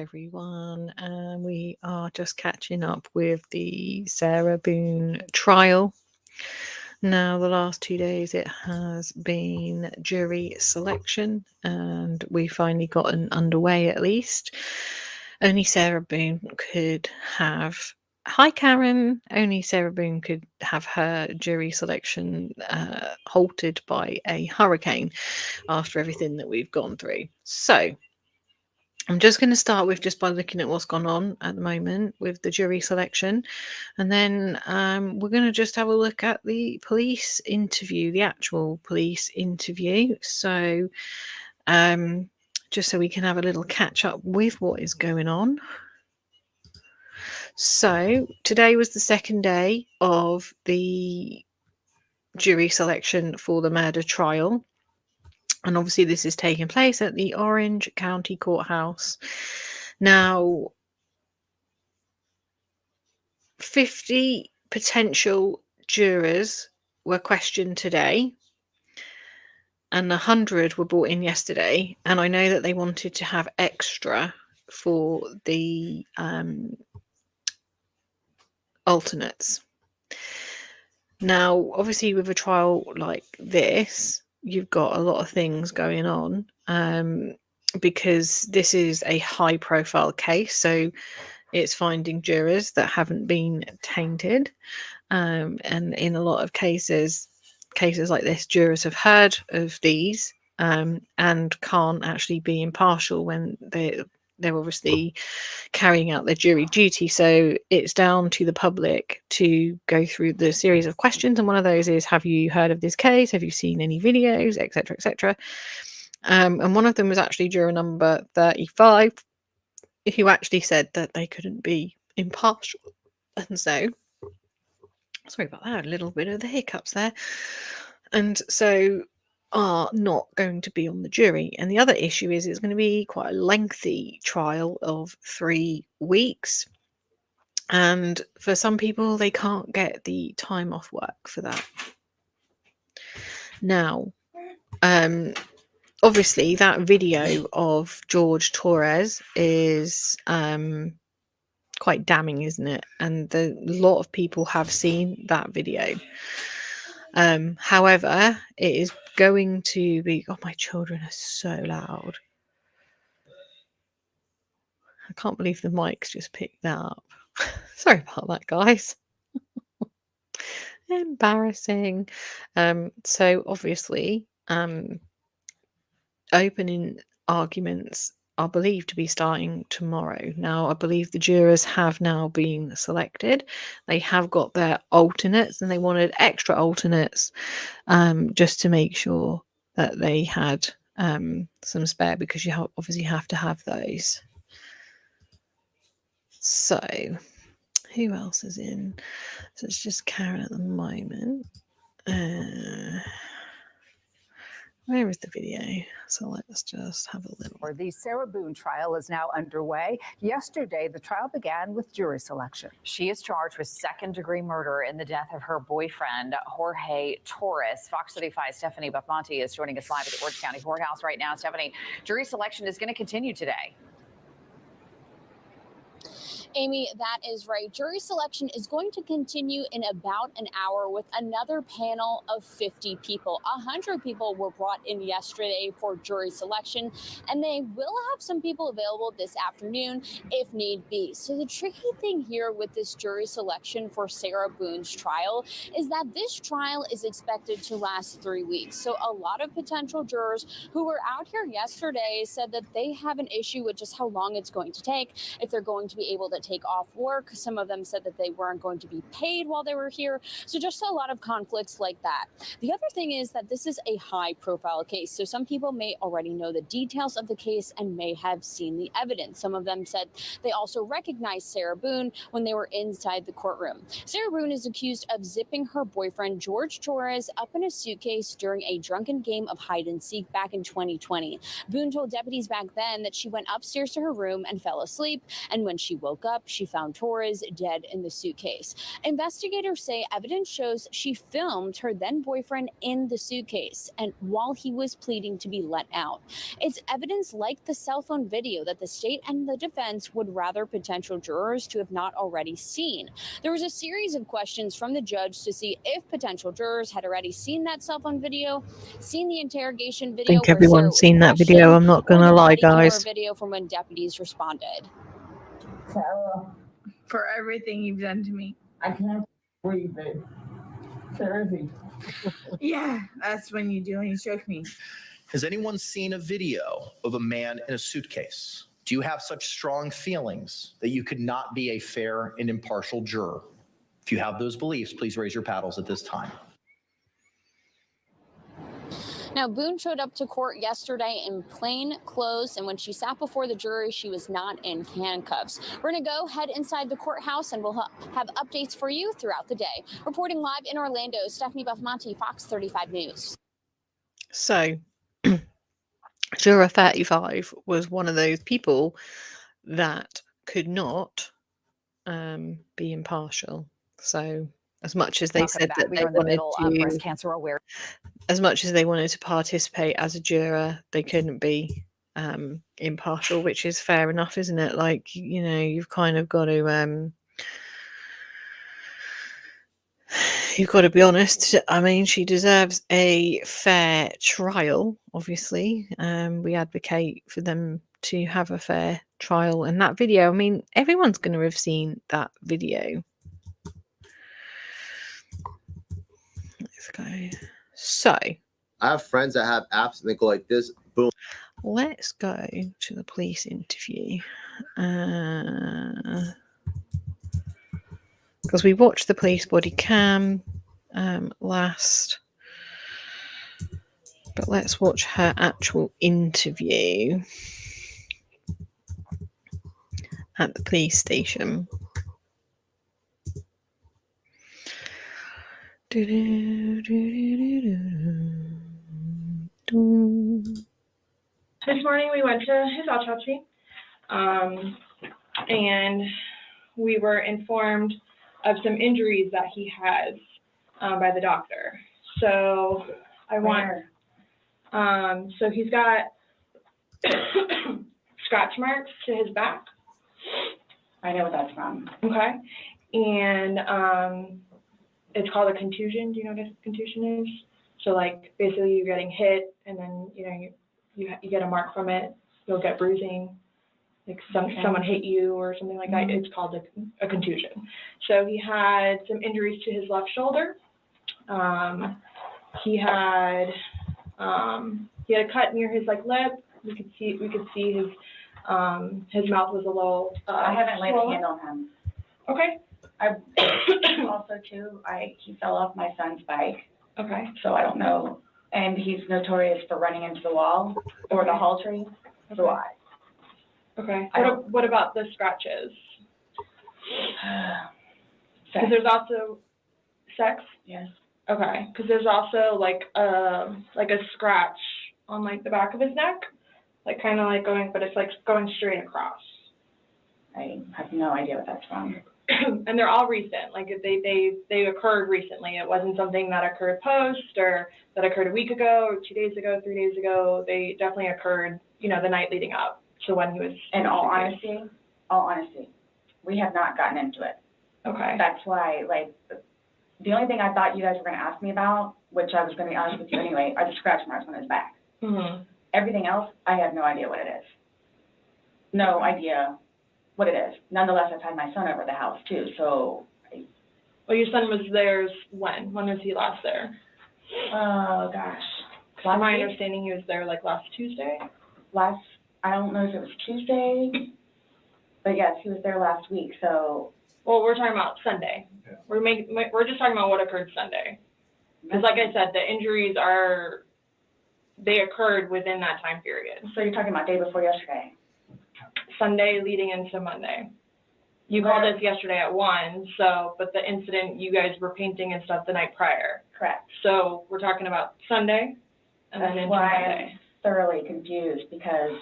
everyone. We are just catching up with the Sarah Boone trial. Now, the last 2 days it has been jury selection, and we finally gotten underway at least. Only Sarah Boone could have. Hi, Karen. Only Sarah Boone could have her jury selection halted by a hurricane after everything that we've gone through. So, I'm just going to start with just by looking at what's gone on at the moment with the jury selection. And then we're going to just have a look at the police interview, the actual police interview. So just so we can have a little catch up with what is going on. So today was the second day of the jury selection for the murder trial. And obviously this is taking place at the Orange County Courthouse. Now, 50 potential jurors were questioned today, and 100 were brought in yesterday. And I know that they wanted to have extra for the alternates. Now, obviously, with a trial like this, you've got a lot of things going on because this is a high-profile case. So it's finding jurors that haven't been tainted. And in a lot of cases like this, jurors have heard of these and can't actually be impartial when they're obviously carrying out their jury duty. So it's down to the public to go through the series of questions. And one of those is, have you heard of this case? Have you seen any videos, etc., etc.? And one of them was actually juror number 35, who actually said that they couldn't be impartial. And so, sorry about that, a little bit of the hiccups there. And so are not going to be on the jury. And the other issue is it's going to be quite a lengthy trial of 3 weeks. And for some people, they can't get the time off work for that. Now, obviously, that video of George Torres is quite damning, isn't it? And a lot of people have seen that video. However, it is going to be... Oh, my children are so loud. I can't believe the mic's just picked that up. Sorry about that, guys. Embarrassing. So obviously, opening arguments are believed to be starting tomorrow. Now, I believe the jurors have now been selected. They have got their alternates, and they wanted extra alternates just to make sure that they had some spare, because you obviously have to have those. So, who else is in? So it's just Karen at the moment. Where is the video? So let's just have a little. The Sarah Boone trial is now underway. Yesterday, the trial began with jury selection. She is charged with second-degree murder in the death of her boyfriend, Jorge Torres. Fox 35's Stephanie Baffonte is joining us live at the Orange County Courthouse right now. Stephanie, jury selection is going to continue today. Amy, that is right. Jury selection is going to continue in about an hour with another panel of 50 people. 100 people were brought in yesterday for jury selection, and they will have some people available this afternoon if need be. So the tricky thing here with this jury selection for Sarah Boone's trial is that this trial is expected to last 3 weeks. So a lot of potential jurors who were out here yesterday said that they have an issue with just how long it's going to take, if they're going to be able to take off work. Some of them said that they weren't going to be paid while they were here. So just a lot of conflicts like that. The other thing is that this is a high profile case. So some people may already know the details of the case and may have seen the evidence. Some of them said they also recognized Sarah Boone when they were inside the courtroom. Sarah Boone is accused of zipping her boyfriend, George Torres, up in a suitcase during a drunken game of hide and seek back in 2020. Boone told deputies back then that she went upstairs to her room and fell asleep. And when she woke up, up, she found Torres dead in the suitcase. Investigators say evidence shows she filmed her then boyfriend in the suitcase and while he was pleading to be let out. It's evidence like the cell phone video that the state and the defense would rather potential jurors to have not already seen. There was a series of questions from the judge to see if potential jurors had already seen that cell phone video, seen the interrogation I video think where Sarah everyone's was seen that video. questioned, I'm not or gonna the lie, body camera guys. video from when deputies responded. Sarah, For everything you've done to me. I can't breathe, babe. Seriously. Yeah, that's when you do and you choke me. Has anyone seen a video of a man in a suitcase? Do you have such strong feelings that you could not be a fair and impartial juror? If you have those beliefs, please raise your paddles at this time. Now, Boone showed up to court yesterday in plain clothes, and when she sat before the jury, she was not in handcuffs. We're going to go head inside the courthouse, and we'll have updates for you throughout the day. Reporting live in Orlando, Stephanie Buffmonte, Fox 35 News. So, Juror 35 was one of those people that could not be impartial. So, as much as they Welcome said back. that We they are in the wanted middle of breast to, cancer awareness. as much as they wanted to participate as a juror, they couldn't be impartial, which is fair enough, isn't it? Like, you know, you've kind of got to you've got to be honest. I mean, she deserves a fair trial, obviously. We advocate for them to have a fair trial. And that video, I mean, everyone's going to have seen that video. Let's go. So, I have friends that have apps and they go like this, boom. let's go to the police interview. Because we watched the police body cam last. But let's watch her actual interview at the police station. This morning we went to his autopsy, and we were informed of some injuries that he has by the doctor. So so he's got scratch marks to his back. I know what that's from. Okay. And it's called a contusion. Do you know what a contusion is? So like basically you're getting hit and then, you know, you get a mark from it. You'll get bruising. Like someone hit you or something like that. It's called a contusion. So he had some injuries to his left shoulder. He had a cut near his like lip. We could see his mouth was a little. I haven't laid a swollen. hand on him. Okay. Also too, he fell off my son's bike, Okay. so I don't know. And he's notorious for running into the wall or the hall tree. So Okay. What about the scratches? Because sex. there's also sex. Yes. Okay. Because there's also like a scratch on like the back of his neck, like kind of like going, but it's like going straight across. I have no idea what that's from. And they're all recent. Like they occurred recently. It wasn't something that occurred post or that occurred a week ago or 2 days ago, 3 days ago. They definitely occurred, you know, the night leading up to when he was. In all honesty, we have not gotten into it. Okay. That's why, like, the only thing I thought you guys were going to ask me about, which I was going to be honest with you anyway, are the scratch marks on his back. Mm-hmm. Everything else, I have no idea what it is. No idea what it is. Nonetheless, I've had my son over the house too, so. Well, your son was there when? When was he last there? Oh, gosh. From my understanding, he was there like last Tuesday. I don't know if it was Tuesday, but yes, he was there last week, so. Well, we're talking about Sunday. Yeah. We're just talking about what occurred Sunday. Because like I said, the injuries they occurred within that time period. So you're talking about day before yesterday? Sunday leading into Monday. You called us yesterday at 1, but the incident, you guys were painting and stuff the night prior. Correct. So we're talking about Sunday and then into Monday. thoroughly confused because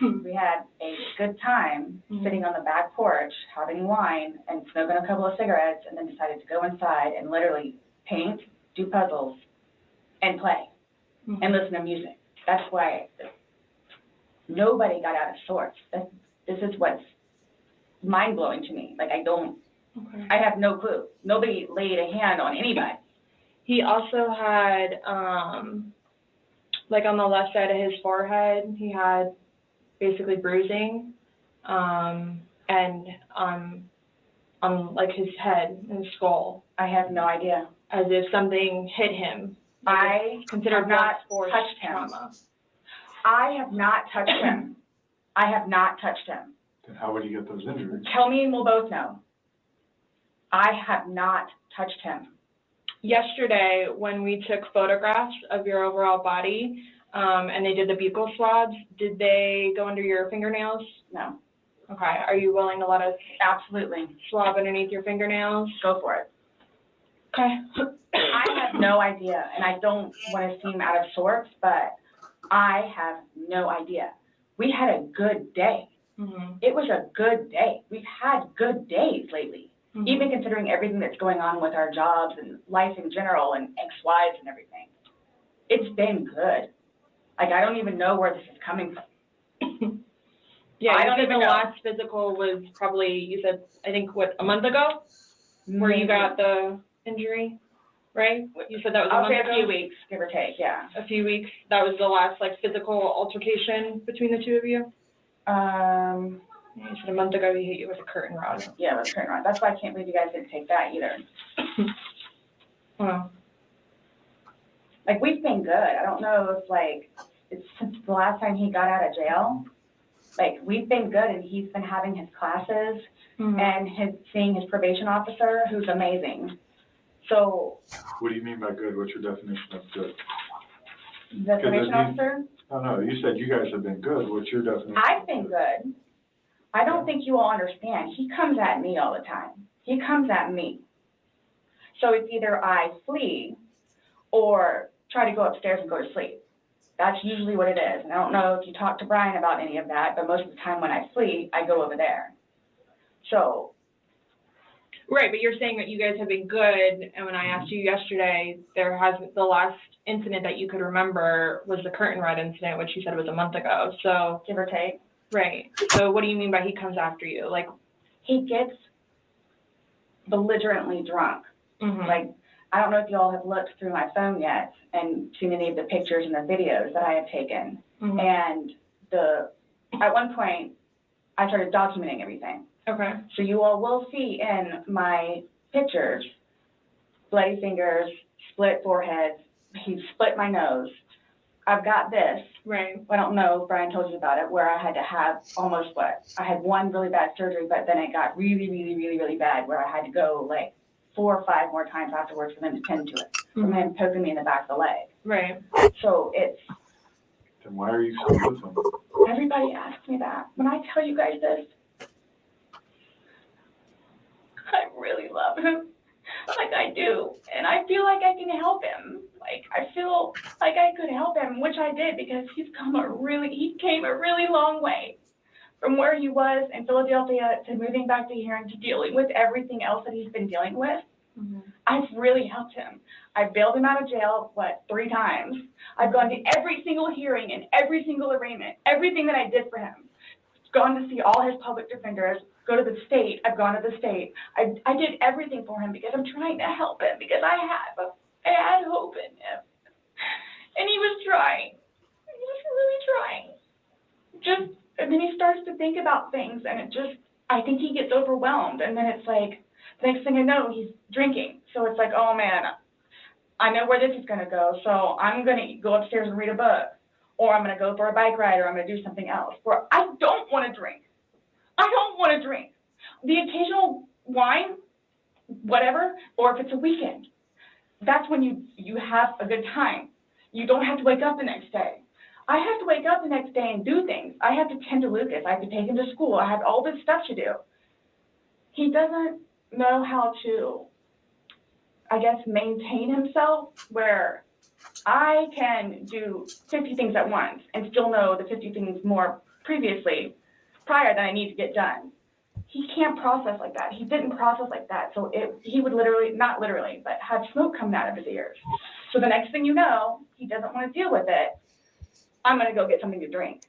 we had a good time sitting on the back porch, having wine and smoking a couple of cigarettes, and then decided to go inside and literally paint, do puzzles, and play, and listen to music. That's why nobody got out of sorts. This is what's mind-blowing to me. Like, I have no clue. Nobody laid a hand on anybody. He also had, like on the left side of his forehead, he had basically bruising, and on like his head and skull. I have no idea. As if something hit him. I considered have not force touched him. trauma. I have not touched him. I have not touched him. Then how would you get those injuries? Tell me and we'll both know. I have not touched him. Yesterday, when we took photographs of your overall body, and they did the buccal swabs, did they go under your fingernails? No. Okay. Are you willing to let us Absolutely. swab underneath your fingernails? Go for it. Okay. I have no idea, and I don't want to seem out of sorts, but I have no idea. We had a good day. It was a good day. We've had good days lately, even considering everything that's going on with our jobs and life in general and ex-wives and everything. It's been good. Like, I don't even know where this is coming from. Yeah, I don't you said even the know. last physical was probably, you said, I think, what, a month ago? Where you Maybe. got the injury, right? You said that was a I'll month say ago? a few weeks, give or take, yeah. A few weeks. That was the last, like, physical altercation between the two of you? You said a month ago he hit you with a curtain rod. Yeah, with curtain rod. That's why I can't believe you guys didn't take that either. Wow. Like, we've been good. I don't know if, like, it's since the last time he got out of jail. Like, we've been good, and he's been having his classes and seeing his probation officer, who's amazing. So. What do you mean by good? What's your definition of good? The probation officer? Oh, no, you said you guys have been good. What's your definition? I've been good. I don't think you all understand. He comes at me all the time. He comes at me. So it's either I flee or try to go upstairs and go to sleep. That's usually what it is. And I don't know if you talked to Brian about any of that, but most of the time when I flee, I go over there. So. Right, but you're saying that you guys have been good, and when I asked you yesterday, the last incident that you could remember was the curtain rod incident, which you said was a month ago, so. Give or take. Right, so what do you mean by he comes after you? Like, he gets belligerently drunk. Like, I don't know if you all have looked through my phone yet and seen any of the pictures and the videos that I have taken. And at one point, I started documenting everything. Okay. So you all will see in my pictures, bloody fingers, split foreheads, he split my nose. I've got this. Right. I don't know if Brian told you about it, where I had to have I had one really bad surgery, but then it got really, really, really, really bad where I had to go like 4 or 5 more times afterwards for them to tend to it, from him poking me in the back of the leg. Right. So it's. Then why are you still with him? Everybody asks me that. When I tell you guys this, I really love him, like I do, and I feel like I can help him. Like, I feel like I could help him, which I did, because he came a really long way from where he was in Philadelphia to moving back to here and to dealing with everything else that he's been dealing with. I've really helped him. I've bailed him out of jail, 3 times. I've gone to every single hearing and every single arraignment, everything that I did for him. Gone to see all his public defenders, go to the state. I've gone to the state. I did everything for him because I'm trying to help him, because I had hope in him. And he was trying. He was really trying. And then he starts to think about things, and I think he gets overwhelmed. And then it's like, the next thing I know, he's drinking. So it's like, oh man, I know where this is going to go. So I'm going to go upstairs and read a book, or I'm going to go for a bike ride, or I'm going to do something else. Or I don't want to drink. I don't want to drink. The occasional wine, whatever, or if it's a weekend, that's when you have a good time. You don't have to wake up the next day. I have to wake up the next day and do things. I have to tend to Lucas. I have to take him to school. I have all this stuff to do. He doesn't know how to, I guess, maintain himself, where I can do 50 things at once and still know the 50 things more prior that I need to get done. He can't process like that. He didn't process like that. So he would literally, not literally, but have smoke coming out of his ears. So the next thing you know, he doesn't want to deal with it. I'm going to go get something to drink.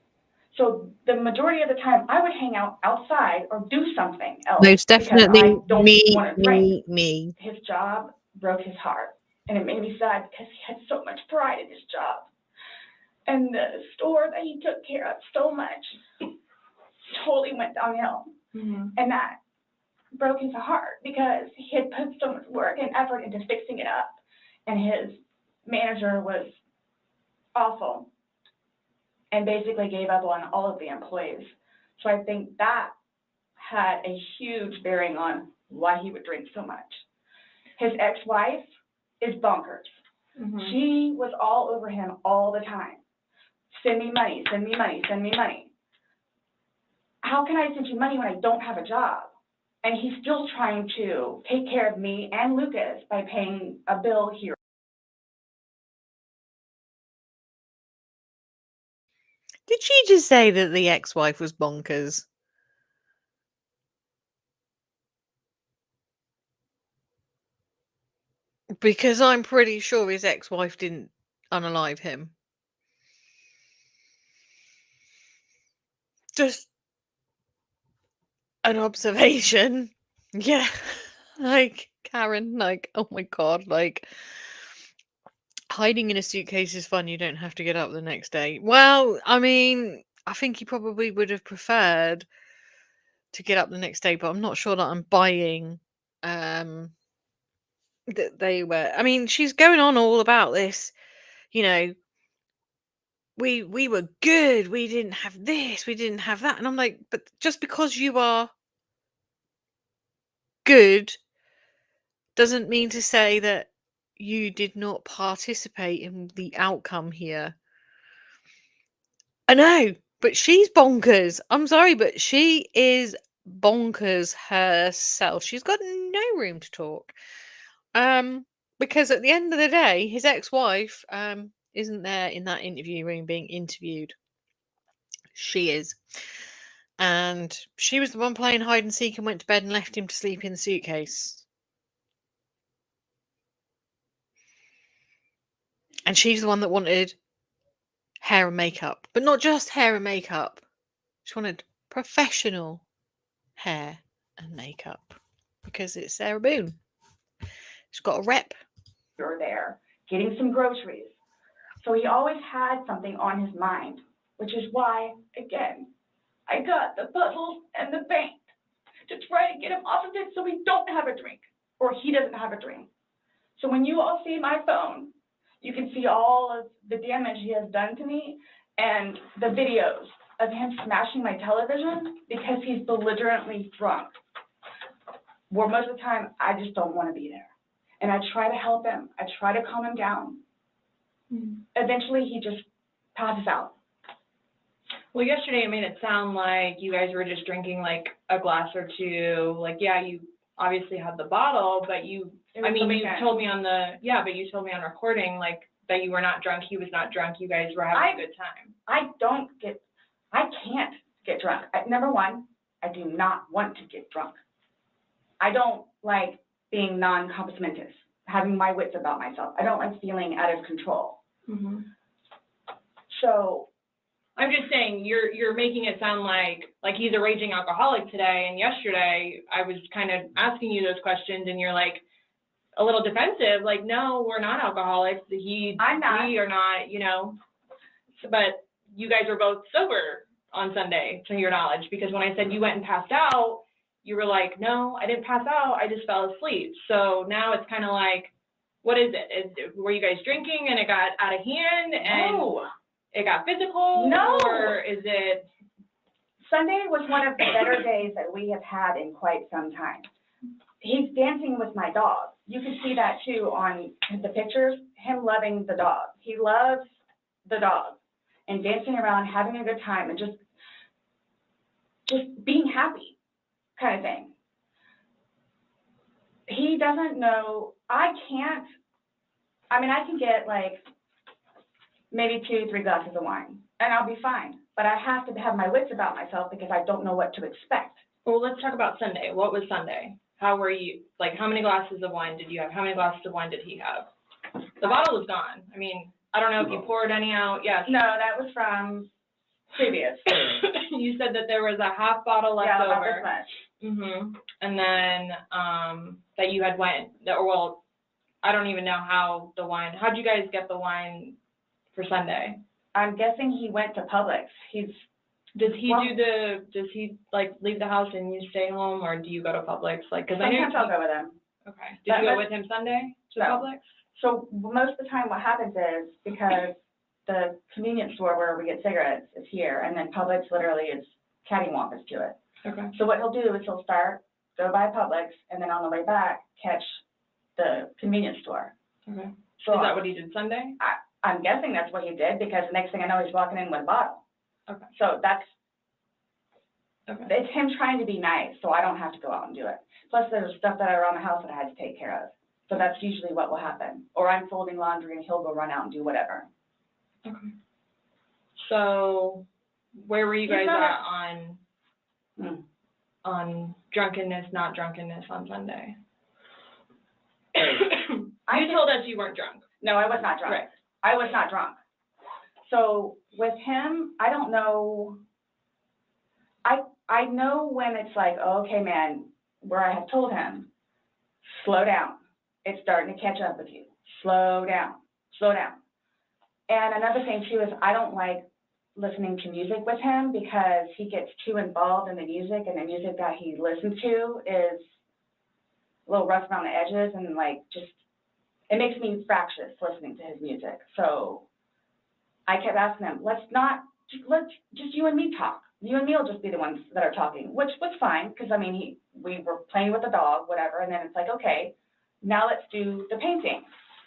So the majority of the time, I would hang out outside or do something else. Most definitely because I don't want to drink. me. His job broke his heart. And it made me sad because he had so much pride in his job. And the store that he took care of so much totally went downhill. Mm-hmm. And that broke his heart because he had put so much work and effort into fixing it up. And his manager was awful and basically gave up on all of the employees. So I think that had a huge bearing on why he would drink so much. His ex-wife is bonkers. Mm-hmm. She was all over him all the time. Send me money, send me money, send me money. How can I send you money when I don't have a job? And he's still trying to take care of me and Lucas by paying a bill here. Did she just say that the ex-wife was bonkers? Because I'm pretty sure his ex-wife didn't unalive him. Just an observation. Yeah. Like, Karen, like, oh my God, like, hiding in a suitcase is fun. You don't have to get up the next day. Well, I mean, I think he probably would have preferred to get up the next day, but I'm not sure that I'm buying that they were. I mean, she's going on all about this, you know, we were good, we didn't have this, we didn't have that. And I'm like, but just because you are good doesn't mean to say that you did not participate in the outcome here. I know, but she's bonkers. I'm sorry, but she is bonkers herself. She's got no room to talk. Because at the end of the day, his ex-wife isn't there in that interview room being interviewed. She is. And she was the one playing hide and seek and went to bed and left him to sleep in the suitcase. And she's the one that wanted hair and makeup. But not just hair and makeup. She wanted professional hair and makeup. Because it's Sarah Boone. She's got a rep. You're there, getting some groceries. So he always had something on his mind, which is why, again, I got the puzzles and the bank to try to get him off of it so we don't have a drink, or he doesn't have a drink. So when you all see my phone, you can see all of the damage he has done to me and the videos of him smashing my television because he's belligerently drunk. Where most of the time, I just don't want to be there. And I try to help him. I try to calm him down. Mm-hmm. Eventually, he just passes out. Well, yesterday it made it sound like you guys were just drinking like a glass or two. Like, yeah, you obviously had the bottle, but you told me you told me on recording like that you were not drunk. He was not drunk. You guys were having a good time. I can't get drunk. Number one, I do not want to get drunk. I don't like being non-compos mentis, having my wits about myself. I don't like feeling out of control. Mm-hmm. So I'm just saying you're making it sound like he's a raging alcoholic today, and yesterday I was kind of asking you those questions and you're like a little defensive, like, no, we're not alcoholics. I'm not. We are not, you know. But you guys were both sober on Sunday, to your knowledge, because when I said you went and passed out, you were like, no, I didn't pass out, I just fell asleep. So now it's kind of like, what is it? Were you guys drinking and it got out of hand and it got physical? No. Or is it? Sunday was one of the better days that we have had in quite some time. He's dancing with my dog. You can see that too on the pictures, him loving the dog. He loves the dog and dancing around, having a good time, and just being happy kind of thing. He doesn't know, I can get like maybe 2-3 glasses of wine, and I'll be fine. But I have to have my wits about myself because I don't know what to expect. Well, let's talk about Sunday. What was Sunday? How were you, like, how many glasses of wine did you have? How many glasses of wine did he have? The bottle was gone. I mean, I don't know if you poured any out. Yes. No, that was from previous. You said that there was a half bottle left Yeah, about over. this much. Mm-hmm. And then, that you had wine, or well, I don't even know how the wine, how'd you guys get the wine for Sunday? I'm guessing he went to Publix. Does he like leave the house and you stay home, or do you go to Publix? Like, cause I know. Sometimes I'll go with him. Okay. Did you go with him Sunday to No. Publix? So most of the time what happens is, because the convenience store where we get cigarettes is here, and then Publix literally is cattywampus to it. Okay. So what he'll do is he'll go by Publix, and then on the way back, catch the convenience store. Okay. So Is that what he did Sunday? I'm guessing that's what he did, because the next thing I know, he's walking in with a bottle. Okay. So Okay. it's him trying to be nice, so I don't have to go out and do it. Plus, there's stuff that are around the house that I had to take care of. So that's usually what will happen. Or I'm folding laundry and he'll go run out and do whatever. Okay. So, where were you guys at on drunkenness, not drunkenness on Sunday? You told us you weren't drunk. No, I was not drunk. Right. I was not drunk. So with him, I don't know. I know when it's like, oh, okay, man, where I have told him, slow down. It's starting to catch up with you. Slow down. Slow down. And another thing too is I don't like listening to music with him because he gets too involved in the music, and the music that he listens to is a little rough around the edges, and like just, it makes me fractious listening to his music. So I kept asking him, let's just you and me talk. You and me will just be the ones that are talking, which was fine, because I mean, we were playing with the dog, whatever, and then it's like, okay, now let's do the painting.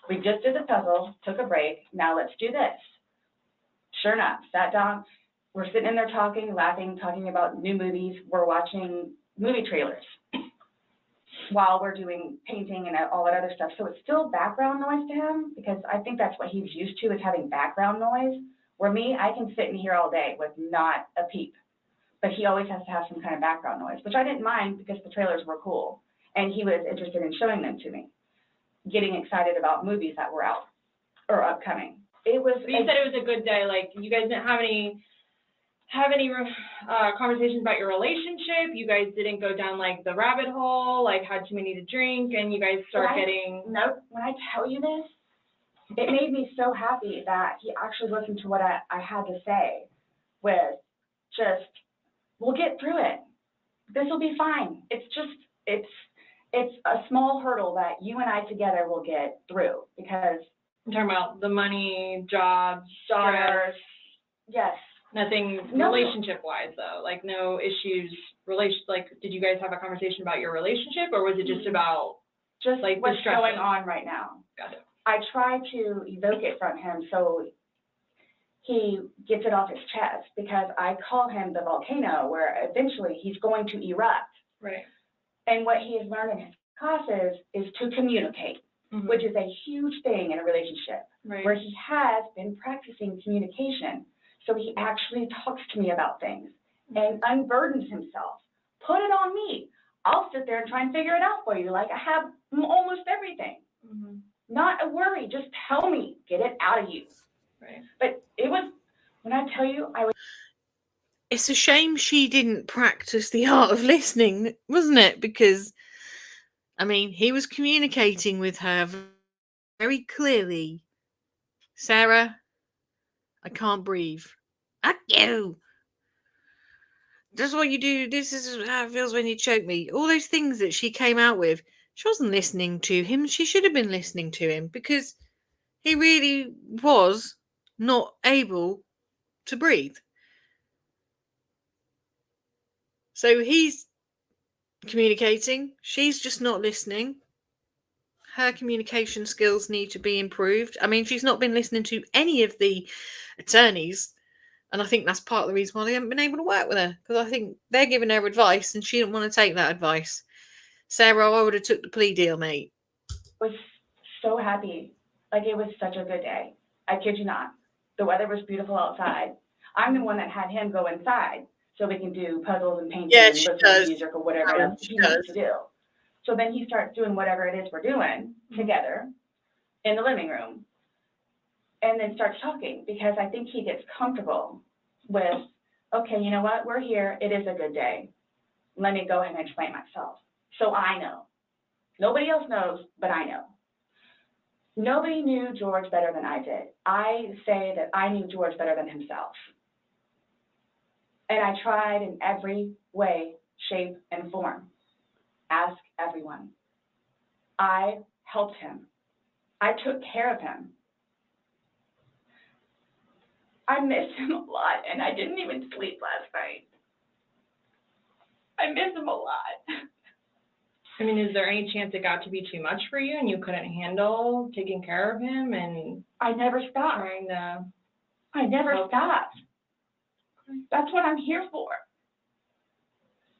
We just did the puzzle, took a break, now let's do this. Sure enough, sat down, we're sitting in there talking, laughing, talking about new movies, we're watching movie trailers while we're doing painting and all that other stuff. So it's still background noise to him, because I think that's what he's used to, is having background noise. Where me, I can sit in here all day with not a peep, but he always has to have some kind of background noise, which I didn't mind because the trailers were cool, and he was interested in showing them to me, getting excited about movies that were out or upcoming. It was. But you said it was a good day. Like, you guys didn't have any conversations about your relationship. You guys didn't go down like the rabbit hole, like had too many to drink, and you guys start getting. No, when I tell you this, it made me so happy that he actually listened to what I had to say, with just, we'll get through it. This will be fine. It's just, it's a small hurdle that you and I together will get through, because. I'm talking about the money, jobs, stress. Yes. Nothing relationship-wise, though. Like, no issues. Like, did you guys have a conversation about your relationship, or was it just about just like what's the stress going on right now? Got it. I try to evoke it from him so he gets it off his chest, because I call him the volcano, where eventually he's going to erupt. Right. And what he has learned in his classes is to communicate, which is a huge thing in a relationship, where he has been practicing communication. So he actually talks to me about things and unburdens himself. Put it on me. I'll sit there and try and figure it out for you. Like, I have almost everything. Not a worry. Just tell me. Get it out of you. Right. But it was, when I tell you, I was. It's a shame she didn't practice the art of listening, wasn't it? Because, I mean, he was communicating with her very clearly. Sarah, I can't breathe. Fuck you. That's what you do. This is how it feels when you choke me. All those things that she came out with. She wasn't listening to him. She should have been listening to him, because he really was not able to breathe. So he's communicating. She's just not listening. Her communication skills need to be improved. I mean, she's not been listening to any of the attorneys. And I think that's part of the reason why they haven't been able to work with her. Because I think they're giving her advice and she didn't want to take that advice. Sarah, I would have took the plea deal, mate. Was so happy. Like, it was such a good day. I kid you not. The weather was beautiful outside. I'm the one that had him go inside so we can do puzzles and painting Yeah, and she listen does. to music or whatever else She he wants does. to do. So then he starts doing whatever it is we're doing together in the living room, and then starts talking, because I think he gets comfortable with, okay, you know what, we're here, it is a good day. Let me go ahead and explain myself. So I know. Nobody else knows, but I know. Nobody knew George better than I did. I say that I knew George better than himself. And I tried in every way, shape, and form. Ask everyone. I helped him. I took care of him. I miss him a lot, and I didn't even sleep last night. I miss him a lot. I mean, is there any chance it got to be too much for you and you couldn't handle taking care of him and I never stopped. trying to? I never stopped. That's what I'm here for.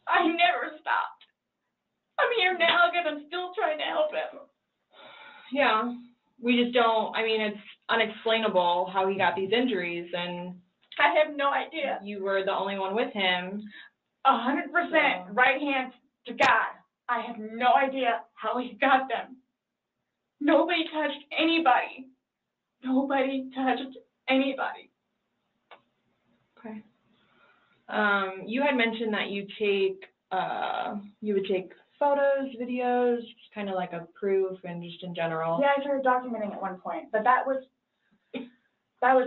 I never stopped. I'm here now because I'm still trying to help him. Yeah, we just don't, I mean, it's unexplainable how he got these injuries, and I have no idea. you were the only one with him. 100% right hand to God. I have no idea how he got them. Nobody touched anybody. Nobody touched anybody. Okay. You had mentioned that you would take photos, videos, kind of like a proof and just in general. Yeah, I started documenting at one point, but that was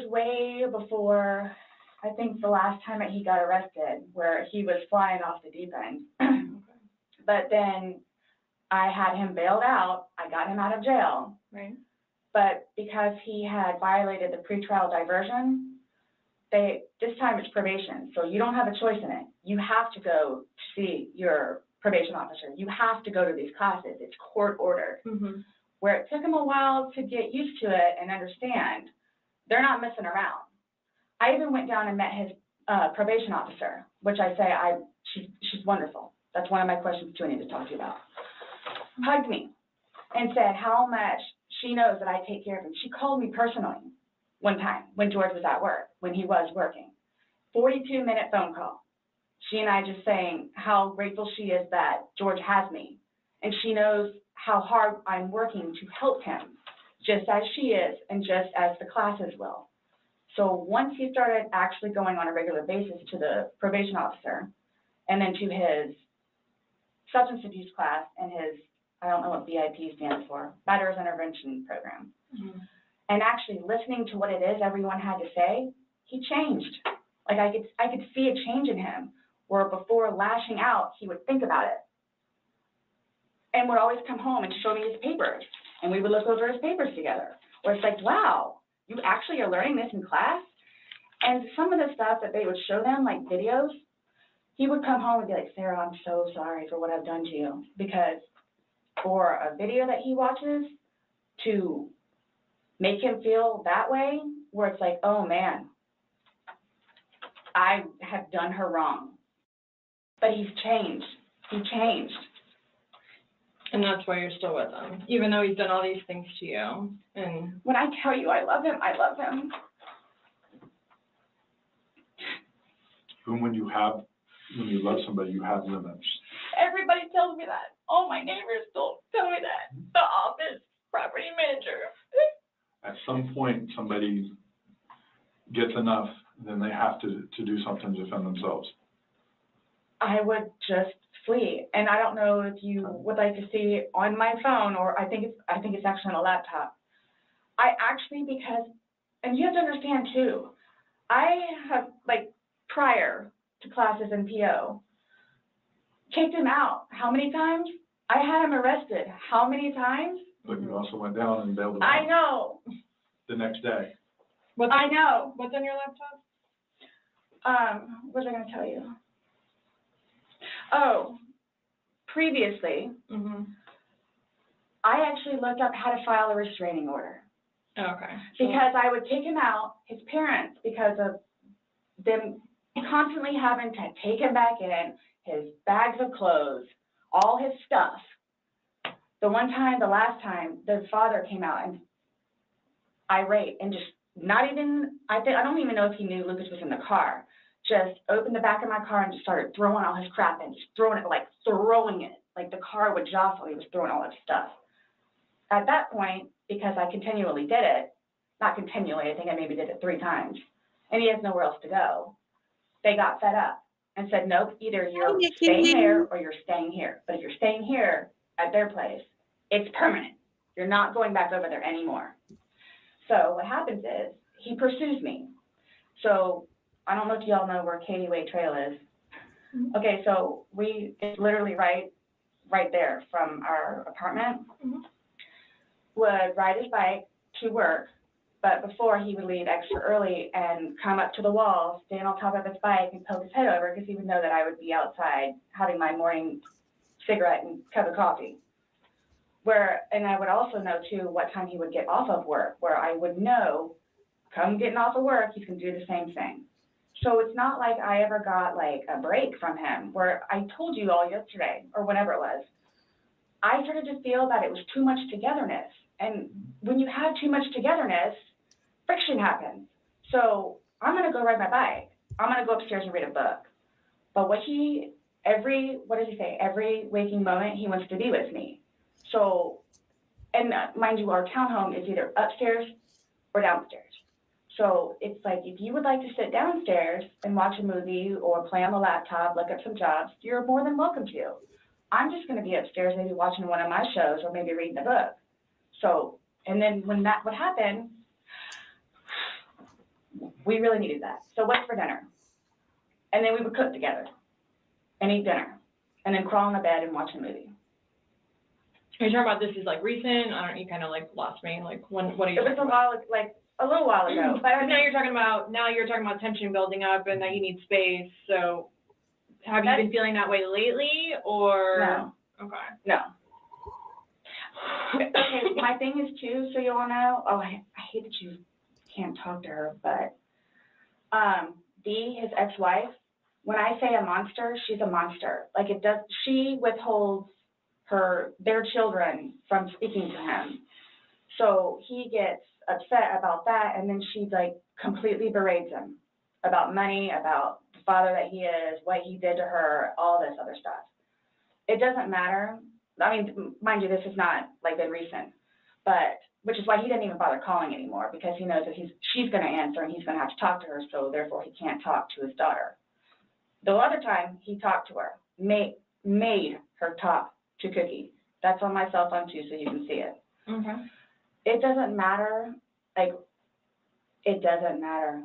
way before, I think, the last time that he got arrested, where he was flying off the deep end. But then I had him bailed out. I got him out of jail. Right. But because he had violated the pretrial diversion, this time it's probation, so you don't have a choice in it. You have to go to see your probation officer. You have to go to these classes. It's court ordered. Mm-hmm. Where it took him a while to get used to it and understand, they're not messing around. I even went down and met his probation officer, which I say she's wonderful. That's one of my questions too I need to talk to you about. Hugged me and said how much she knows that I take care of him. She called me personally one time when George was at work, when he was working. 42-minute phone call. She and I just saying how grateful she is that George has me. And she knows how hard I'm working to help him, just as she is and just as the classes will. So once he started actually going on a regular basis to the probation officer, and then to his substance abuse class and his, I don't know what BIP stands for, Batterers Intervention Program, and actually listening to what it is everyone had to say, he changed. Like I could see a change in him, where before lashing out, he would think about it. And would always come home and show me his papers, and we would look over his papers together, where it's like, wow, you actually are learning this in class? And some of the stuff that they would show them, like videos, he would come home and be like, Sarah, I'm so sorry for what I've done to you. Because for a video that he watches to make him feel that way, where it's like, oh man, I have done her wrong. But he's changed. He changed. And that's why you're still with him, even though he's done all these things to you. And when I tell you I love him, I love him. Even when you love somebody, you have limits. Everybody tells me that. All my neighbors still tell me that. The office, property manager. At some point, somebody gets enough, then they have to do something to defend themselves. I would just flee. And I don't know if you would like to see on my phone, or I think it's actually on a laptop. I actually, because, and you have to understand too, I have, like, prior to classes in PO, kicked him out. How many times? I had him arrested. How many times? But you also went down and bailed him I out know. the next day. I know. What's on your laptop? What was I going to tell you? Oh, previously, I actually looked up how to file a restraining order. Okay. Because I would take him out, his parents, because of them constantly having to take him back in, his bags of clothes, all his stuff. The last time, the father came out and irate and just not even, I don't even know if he knew Lucas was in the car. Just opened the back of my car and just started throwing all his crap in, just throwing it. Like the car would jostle, he was throwing all that stuff. At that point, because I continually did it, not continually, I think I maybe did it 3 times, and he has nowhere else to go, they got fed up and said, nope, either you're staying there or you're staying here. But if you're staying here at their place, it's permanent. You're not going back over there anymore. So what happens is he pursues me. So I don't know if y'all know where Katie Way Trail is. Okay, so it's literally right there from our apartment. Would ride his bike to work, but before he would leave extra early and come up to the wall, stand on top of his bike and poke his head over because he would know that I would be outside having my morning cigarette and cup of coffee. And I would also know too what time he would get off of work, where I would know, come getting off of work, he's gonna do the same thing. So it's not like I ever got like a break from him, where I told you all yesterday or whenever it was, I started to feel that it was too much togetherness. And when you have too much togetherness, friction happens. So I'm gonna go ride my bike. I'm gonna go upstairs and read a book. But what does he say? Every waking moment he wants to be with me. So, and mind you, our townhome is either upstairs or downstairs. So it's like, if you would like to sit downstairs and watch a movie or play on the laptop, look up some jobs, you're more than welcome to. I'm just gonna be upstairs, maybe watching one of my shows or maybe reading a book. So, and then when that would happen, we really needed that. So what's for dinner? And then we would cook together and eat dinner and then crawl in the bed and watch a movie. Are you talking about this is like recent? You kind of like lost me. Like what are you? It was a little while ago. But now you're talking about tension building up and that you need space. So have you been feeling that way lately or? No. Okay. No. Okay, my thing is too, so you all know, I hate that you can't talk to her, but Dee, his ex-wife, when I say a monster, she's a monster. Like she withholds their children from speaking to him. So he gets upset about that, and then she like completely berates him about money, about the father that he is, what he did to her, all this other stuff. It doesn't matter. I mean, mind you, this is not like been recent, but which is why he didn't even bother calling anymore, because he knows that she's going to answer and he's going to have to talk to her, so therefore he can't talk to his daughter. The other time he talked to her, made her talk to Cookie. That's on my cell phone too, so you can see it. Okay. It doesn't matter. Like, it doesn't matter.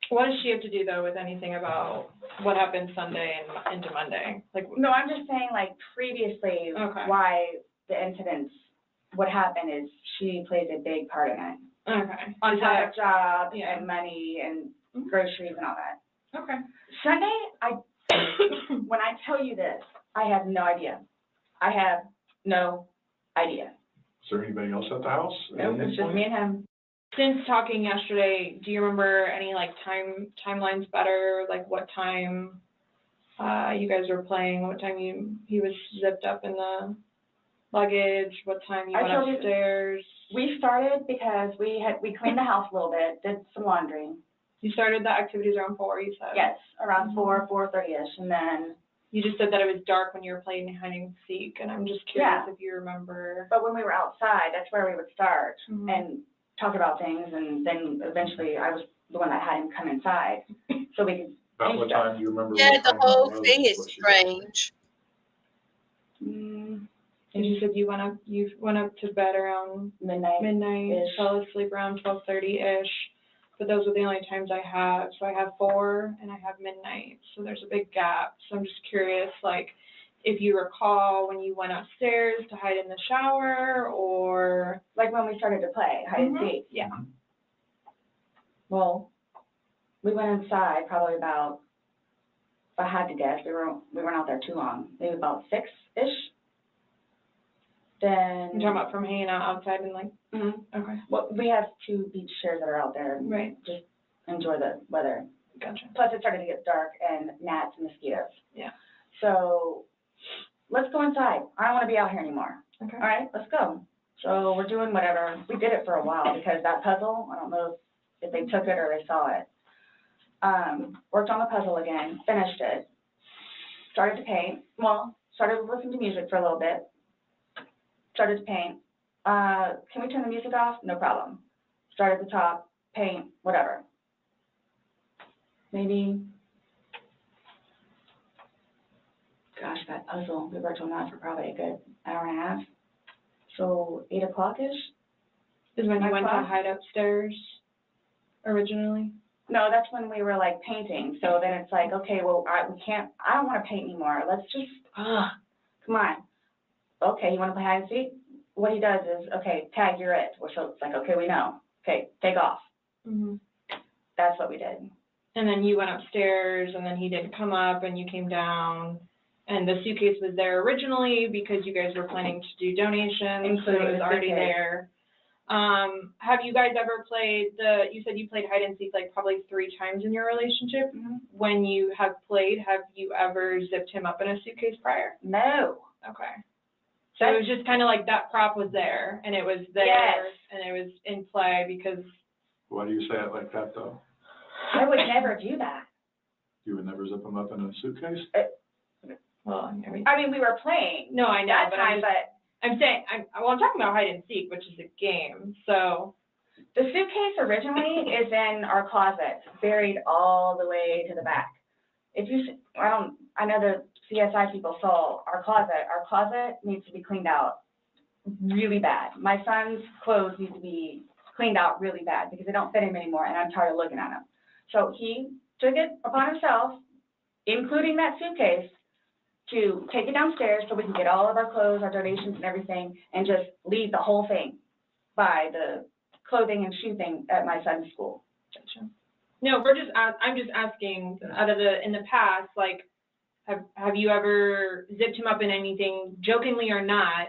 What does she have to do though with anything about what happened Sunday and into Monday? Like, no, I'm just saying like previously, why the incidents, what happened is she plays a big part in it. Okay. On top of job and money and groceries and all that. Okay. Sunday, when I tell you this, I have no idea. I have no idea. Is there anybody else at the house? Nope, it's just me and him. Since talking yesterday, do you remember any like timelines better? Like what time you guys were playing? What time he was zipped up in the luggage? What time you went upstairs? We started because we cleaned the house a little bit, did some laundry. You started the activities around 4, you said? Yes, around 4:30ish, and then. You just said that it was dark when you were playing hide and seek, and I'm just curious if you remember. But when we were outside, that's where we would start and talk about things, and then eventually I was the one that had him come inside, so we could. About what time do you remember? Yeah, the whole thing is strange. And you said you went up to bed around midnight, fell asleep around 12:30ish. But those are the only times I have. So I have 4 and I have midnight. So there's a big gap. So I'm just curious, like, if you recall when you went upstairs to hide in the shower or. Like when we started to play hide and seek. Yeah. Well, we went inside probably about, if I had to guess, we weren't out there too long, maybe about 6-ish. Then. You're talking about from hanging out outside and like. Okay. Well, we have 2 beach chairs that are out there. And just enjoy the weather. Gotcha. Plus, it started to get dark and gnats and mosquitoes. Yeah. So, let's go inside. I don't want to be out here anymore. Okay. All right, let's go. So we're doing whatever. We did it for a while because that puzzle, I don't know if they took it or they saw it. Worked on the puzzle again, finished it, started to paint. Well, started listening to music for a little bit, started to paint. Can we turn the music off? No problem. Start at the top, paint, whatever. Maybe, gosh, that puzzle, we worked on that for probably a good hour and a half. So 8 o'clock-ish? Is when you went to 9 o'clock? hide upstairs originally? No, that's when we were like painting. So then it's like, okay, well, I don't want to paint anymore. Let's just, come on. Okay, you want to play hide and seek? What he does is, okay, tag, you're it. So it's like, okay, we know. Okay, take off. Mm-hmm. That's what we did. And then you went upstairs, and then he didn't come up, and you came down, and the suitcase was there originally because you guys were planning to do donations, so it was already there. Have you guys ever played you said you played hide and seek like probably 3 times in your relationship. Mm-hmm. When you have played, have you ever zipped him up in a suitcase prior? No. Okay. So it was just kind of like that prop was there, and it was there, Yes. and it was in play because. Why do you say it like that, though? I would never do that. You would never zip them up in a suitcase? Well, I mean, we were playing. No, I know, that but time, I'm saying, I'm talking about hide and seek, which is a game, so. the suitcase originally is in our closet, buried all the way to the back. If you, I know the CSI people saw our closet. Our closet needs to be cleaned out really bad. My son's clothes need to be cleaned out really bad because they don't fit him anymore, and I'm tired of looking at them. So he took it upon himself, including that suitcase, to take it downstairs so we can get all of our clothes, our donations and everything, and just leave the whole thing by the clothing and shoe thing at my son's school. Gotcha. No, I'm just asking, in the past, like, have you ever zipped him up in anything, jokingly or not?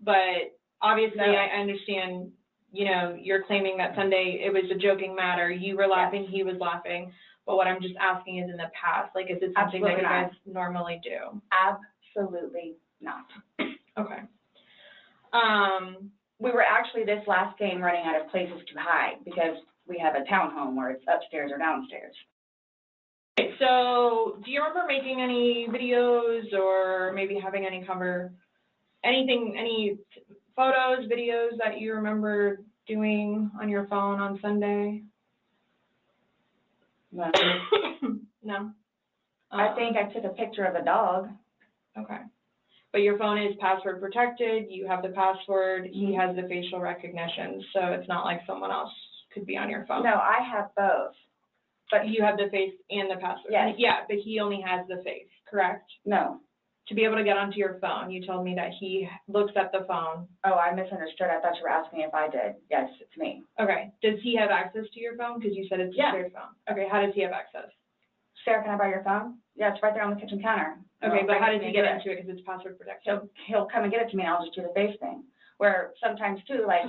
But obviously, No. I understand, you're claiming that Sunday it was a joking matter. You were laughing, he was laughing. But what I'm just asking is in the past, like, is it something that you guys normally do? Absolutely not. Okay. We were actually this last game running out of places to hide because we have a townhome where it's upstairs or downstairs. Okay, so do you remember making any videos or maybe having any any photos, videos that you remember doing on your phone on Sunday? No. No? I think I took a picture of a dog. Okay. But your phone is password protected, you have the password, he has the facial recognition, so it's not like someone else could be on your phone. No, I have both. But you have the face and the password? Yes. Yeah, but he only has the face, correct? No. To be able to get onto your phone, you told me that he looks at the phone. Oh, I misunderstood. I thought you were asking if I did. Yes, it's me. Okay. Does he have access to your phone? Because you said it's a shared phone. Okay, how does he have access? Sarah, can I borrow your phone? Yeah, it's right there on the kitchen counter. Okay, but how does he he get into it because it's password protected? He'll come and get it to me, and I'll just do the face thing. Where sometimes too, like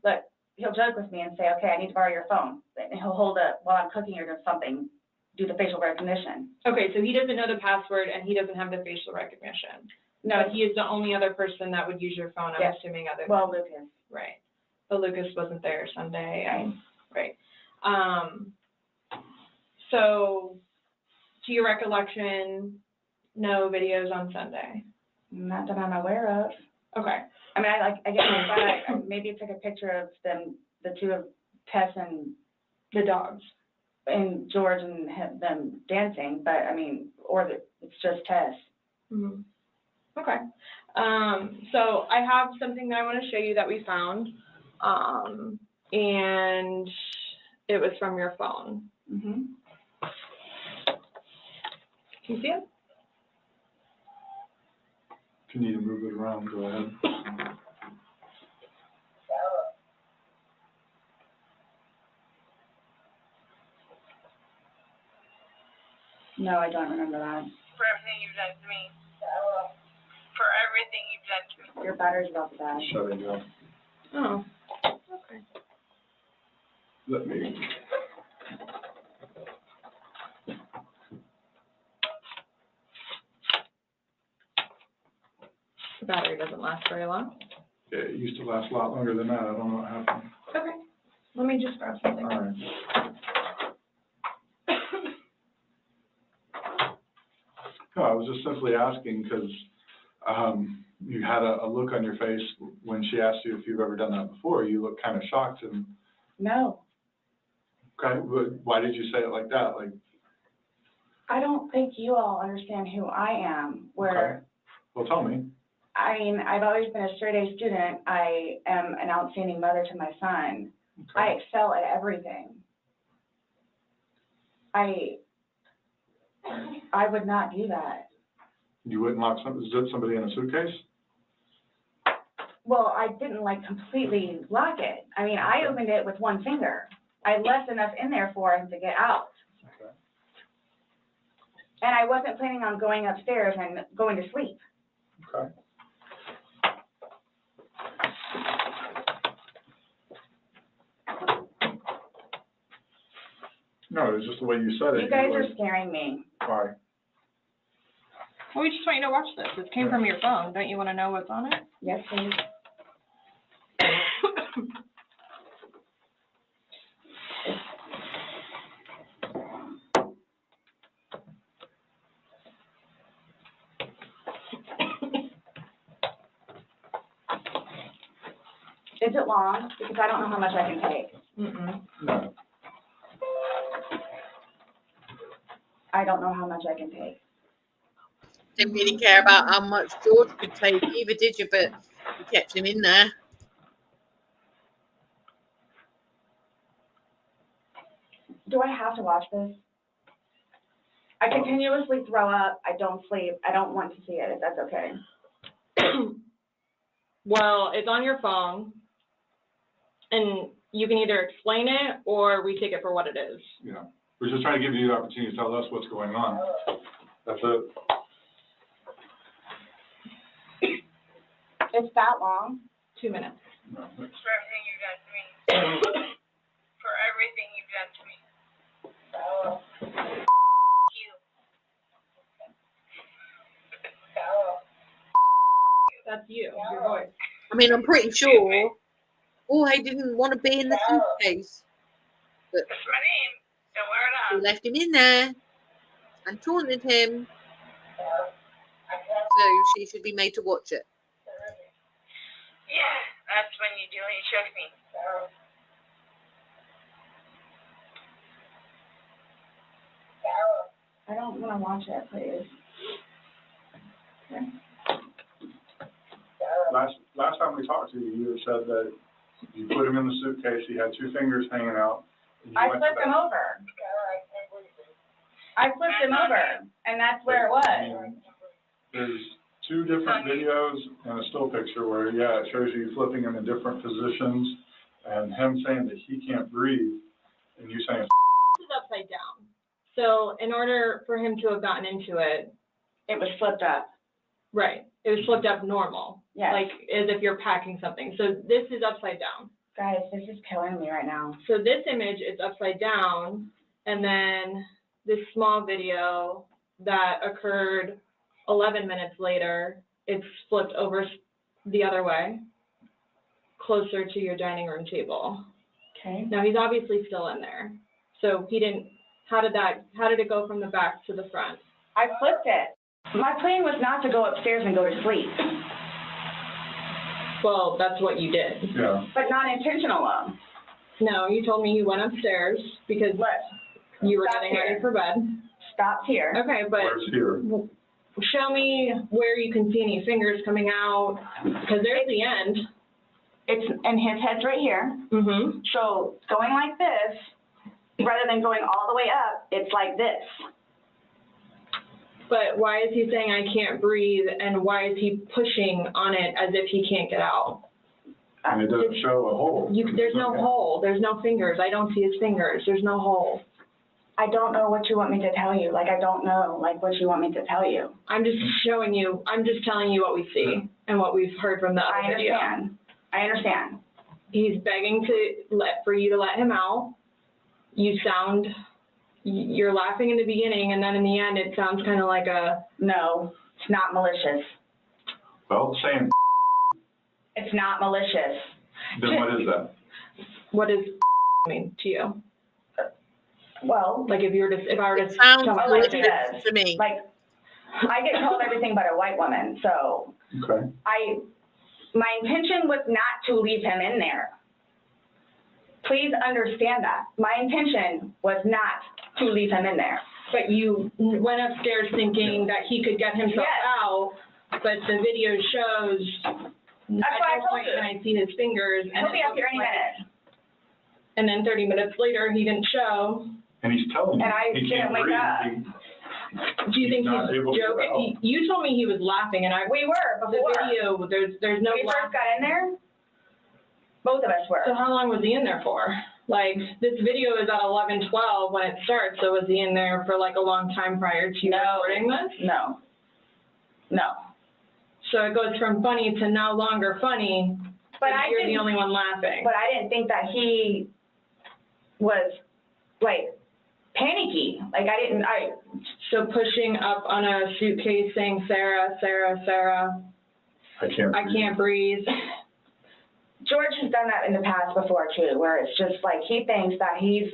look, he'll joke with me and say, okay, I need to borrow your phone. And he'll hold it while I'm cooking or doing something, do the facial recognition. Okay, so he doesn't know the password and he doesn't have the facial recognition. No, But he is the only other person that would use your phone, I'm assuming, other than. Well, Lucas. Right. But Lucas wasn't there Sunday. Right. So, to your recollection, no videos on Sunday? Not that I'm aware of. Okay. I mean, I guess I maybe took a picture of them, the two of Tess and the dogs, and George and them dancing, but I mean, it's just Tess. Mm-hmm. Okay. So I have something that I want to show you that we found, and it was from your phone. Mm-hmm. Can you see it? If you need to move it around, go ahead. No, I don't remember that. For everything you've done to me. For everything you've done to me. Your battery's about to die. Shutting down. Oh, okay. Let me. The battery doesn't last very long. It used to last a lot longer than that. I don't know what happened. Okay, let me just grab something. All right. No, I was just simply asking because you had a look on your face when she asked you if you've ever done that before. You looked kind of shocked and. No, Okay, but why did you say it like that? Like. I don't think you all understand who I am, where. Okay. Well, tell me. I mean, I've always been a straight A student. I am an outstanding mother to my son. Okay. I excel at everything. I would not do that. You wouldn't lock somebody in a suitcase? Well, I didn't like completely lock it. I mean, I opened it with one finger. I left enough in there for him to get out. Okay. And I wasn't planning on going upstairs and going to sleep. Okay. No, it's just the way you said it. You guys are scaring me. Why? Well, we just want you to watch this. It came from your phone. Don't you want to know what's on it? Yes, please. Is it long? Because I don't know how much I can take. No. I don't know how much I can take. Didn't really care about how much George could take either, did you? But you kept him in there. Do I have to watch this? I continuously throw up. I don't sleep. I don't want to see it, if that's okay. Well, it's on your phone, and you can either explain it or we take it for what it is. Yeah. We're just trying to give you the opportunity to tell us what's going on. That's it. It's that long? 2 minutes. No. For everything you've done to me. For everything you've done to me. You. That's you, your voice. I mean, I'm pretty sure Jorge didn't want to be in the suitcase, but That's my name. Don't wear it we up. left him in there and taunted him. So she should be made to watch it. Yeah, that's when you do it. You shook me. I don't want to watch it, please. Okay. Last time we talked to you, you had said that you put him in the suitcase, he had 2 fingers hanging out. And you I went flipped to him that. over. I flipped him over, and that's where it was. There's 2 different videos and a still picture where, yeah, it shows you flipping him in different positions and him saying that he can't breathe and you saying. This is upside down. So in order for him to have gotten into it, It was flipped up. right, it was flipped up normal. Yes. Like as if you're packing something. So this is upside down. Guys, this is killing me right now. So this image is upside down, and then this small video that occurred 11 minutes later, it's flipped over the other way, closer to your dining room table. Okay. Now he's obviously still in there. So he didn't, how did it go from the back to the front? I flipped it. My plan was not to go upstairs and go to sleep, Well, that's what you did. Yeah. but not intentional. No, you told me you went upstairs because you were Stop getting here. ready for bed. Stopped here. Okay, but Where's here? show me where you can see any fingers coming out, because there's the end. And his head's right here. Mm-hmm. So going like this, rather than going all the way up, it's like this. But why is he saying I can't breathe, and why is he pushing on it as if he can't get out? And it doesn't show a hole. There's no hole. There's no fingers. I don't see his fingers. There's no hole. I don't know what you want me to tell you. Like, I don't know, like, what you want me to tell you. I'm just showing you. I'm just telling you what we see and what we've heard from the other video. I understand. He's begging for you to let him out. You're laughing in the beginning, and then in the end, it sounds kind of like a. No, it's not malicious. Well, saying It's not malicious. Then what is that? What does mean to you? Well, Like if I were to It sounds tell my like husband- it does. to me. like, I get called everything but a white woman, so Okay. my intention was not to leave him in there. Please understand that. My intention was not to leave him in there. But you went upstairs thinking that he could get himself Yes. out, but the video shows That's at why I no told point you. can I see his fingers. He'll be it up here any looks like- minute. And then 30 minutes later, he didn't show. And he's telling you, And I he didn't can't wake breathe. up. Do you think not able he's to get joking? out. You told me he was laughing, and We were the before. video, there's no When we first laugh. got in there, both of us were. So how long was he in there for? Like, this video is at 11:12 when it starts, so was he in there for like a long time prior to No. recording this? No. No. So it goes from funny to no longer funny, But and I you're the didn't, only one laughing. but I didn't think that he was, like, panicky. Like, So pushing up on a suitcase saying, Sarah, Sarah, Sarah, I can't. I can't breathe. George has done that in the past before too, where it's just like, he thinks that he's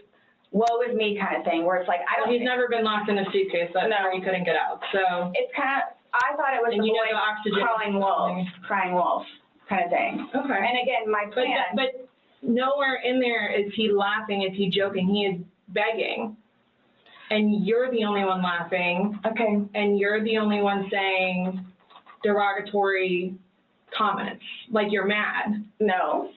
woe is me kind of thing, where it's like, I don't He's think, never been locked in a suitcase, that's No. where he couldn't get out, so. it's kind of, I thought it was And the you know boy the oxygen. crying wolf kind of thing. Okay. And again, my But, plan, but nowhere in there is he laughing, is he joking, he is begging. And you're the only one laughing, okay, and you're the only one saying derogatory comments, like you're mad. no,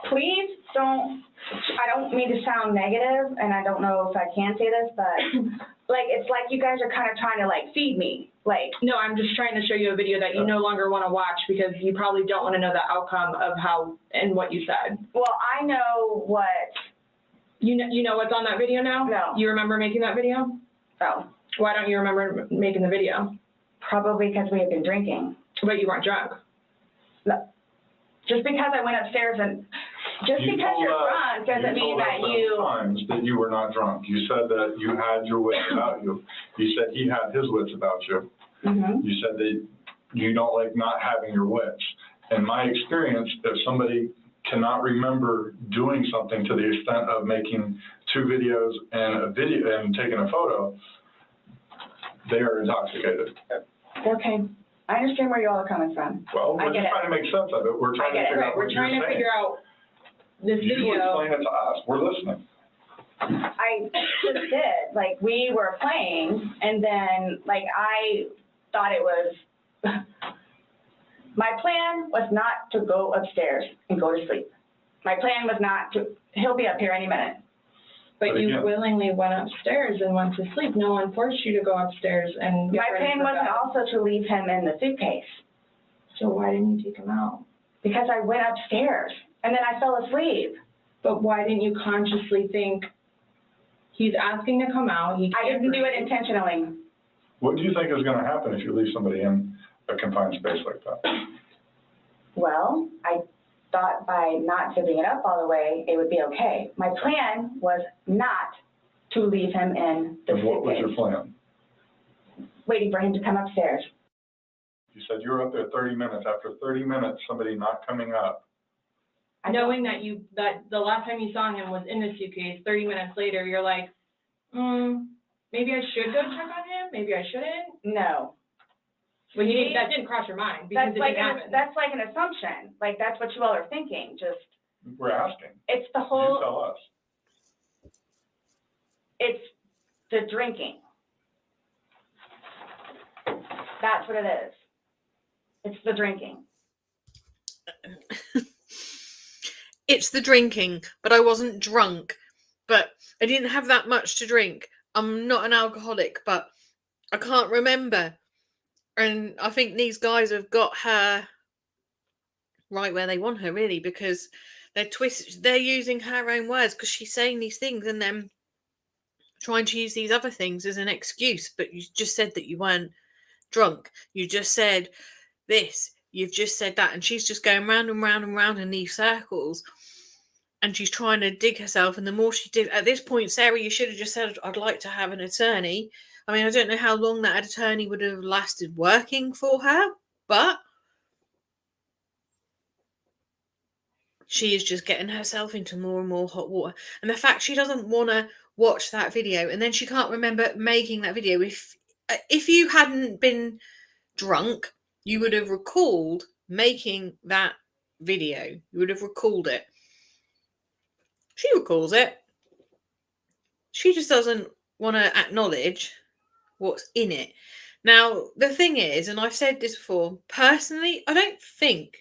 please don't, I don't mean to sound negative, and I don't know if I can say this, but like, it's like you guys are kind of trying to like feed me, like, No, I'm just trying to show you a video that you no longer want to watch because you probably don't want to know the outcome of how and what you said. well, I know what, You know what's on that video now? No. You remember making that video? oh, Why don't you remember making the video? probably because we had been drinking. But you weren't drunk. Just because I went upstairs and, just You because told you're us- drunk doesn't mean that You told us times that you were not drunk. You said that you had your wits about you. You said he had his wits about you. Mhm. You said that you don't like not having your wits. In my experience, if somebody cannot remember doing something to the extent of making 2 videos and taking a photo, they are intoxicated. Okay, I understand where you all are coming from. Well, I we're get just it. trying to make sense of it. We're trying to get it. figure Right, out we're what you're trying to saying. figure out this You video. explain it to us. We're listening. I just did, like, we were playing, and then, like, I thought it was, my plan was not to go upstairs and go to sleep. My plan was not to, he'll be up here any minute. But But you again- willingly went upstairs and went to sleep. No one forced you to go upstairs and get My ready plan for wasn't bed. also to leave him in the suitcase, So why didn't you take him out? because I went upstairs, and then I fell asleep. But why didn't you consciously think, he's asking to come out, he I can't didn't do it breathe. intentionally. What do you think is gonna happen if you leave somebody in a confined space like that? Well, I thought by not zipping it up all the way, it would be okay. My plan was not to leave him in the And what was your suitcase, plan? waiting for him to come upstairs. You said you were up there 30 minutes. After 30 minutes, somebody not coming up. I don't- Knowing that the last time you saw him was in the suitcase, 30 minutes later, you're like, maybe I should go check on him, maybe I shouldn't? No. Well, that didn't cross your mind because That's it like, didn't happen. that's like an assumption, like, that's what you all are thinking, just, We're asking. it's the You whole, tell us. it's the drinking. That's what it is. It's the drinking. It's the drinking, but I wasn't drunk. But I didn't have that much to drink. I'm not an alcoholic, but I can't remember. And I think these guys have got her right where they want her, really, because they're using her own words because she's saying these things and then trying to use these other things as an excuse. But you just said that you weren't drunk. You just said this. You've just said that. And she's just going round and round and round in these circles. And she's trying to dig herself. And the more she did, at this point, Sarah, you should have just said, I'd like to have an attorney. I mean, I don't know how long that attorney would have lasted working for her, but she is just getting herself into more and more hot water. And the fact she doesn't want to watch that video, and then she can't remember making that video. If you hadn't been drunk, you would have recalled making that video. You would have recalled it. She recalls it. She just doesn't want to acknowledge what's in it. Now, the thing is, and I've said this before, personally, I don't think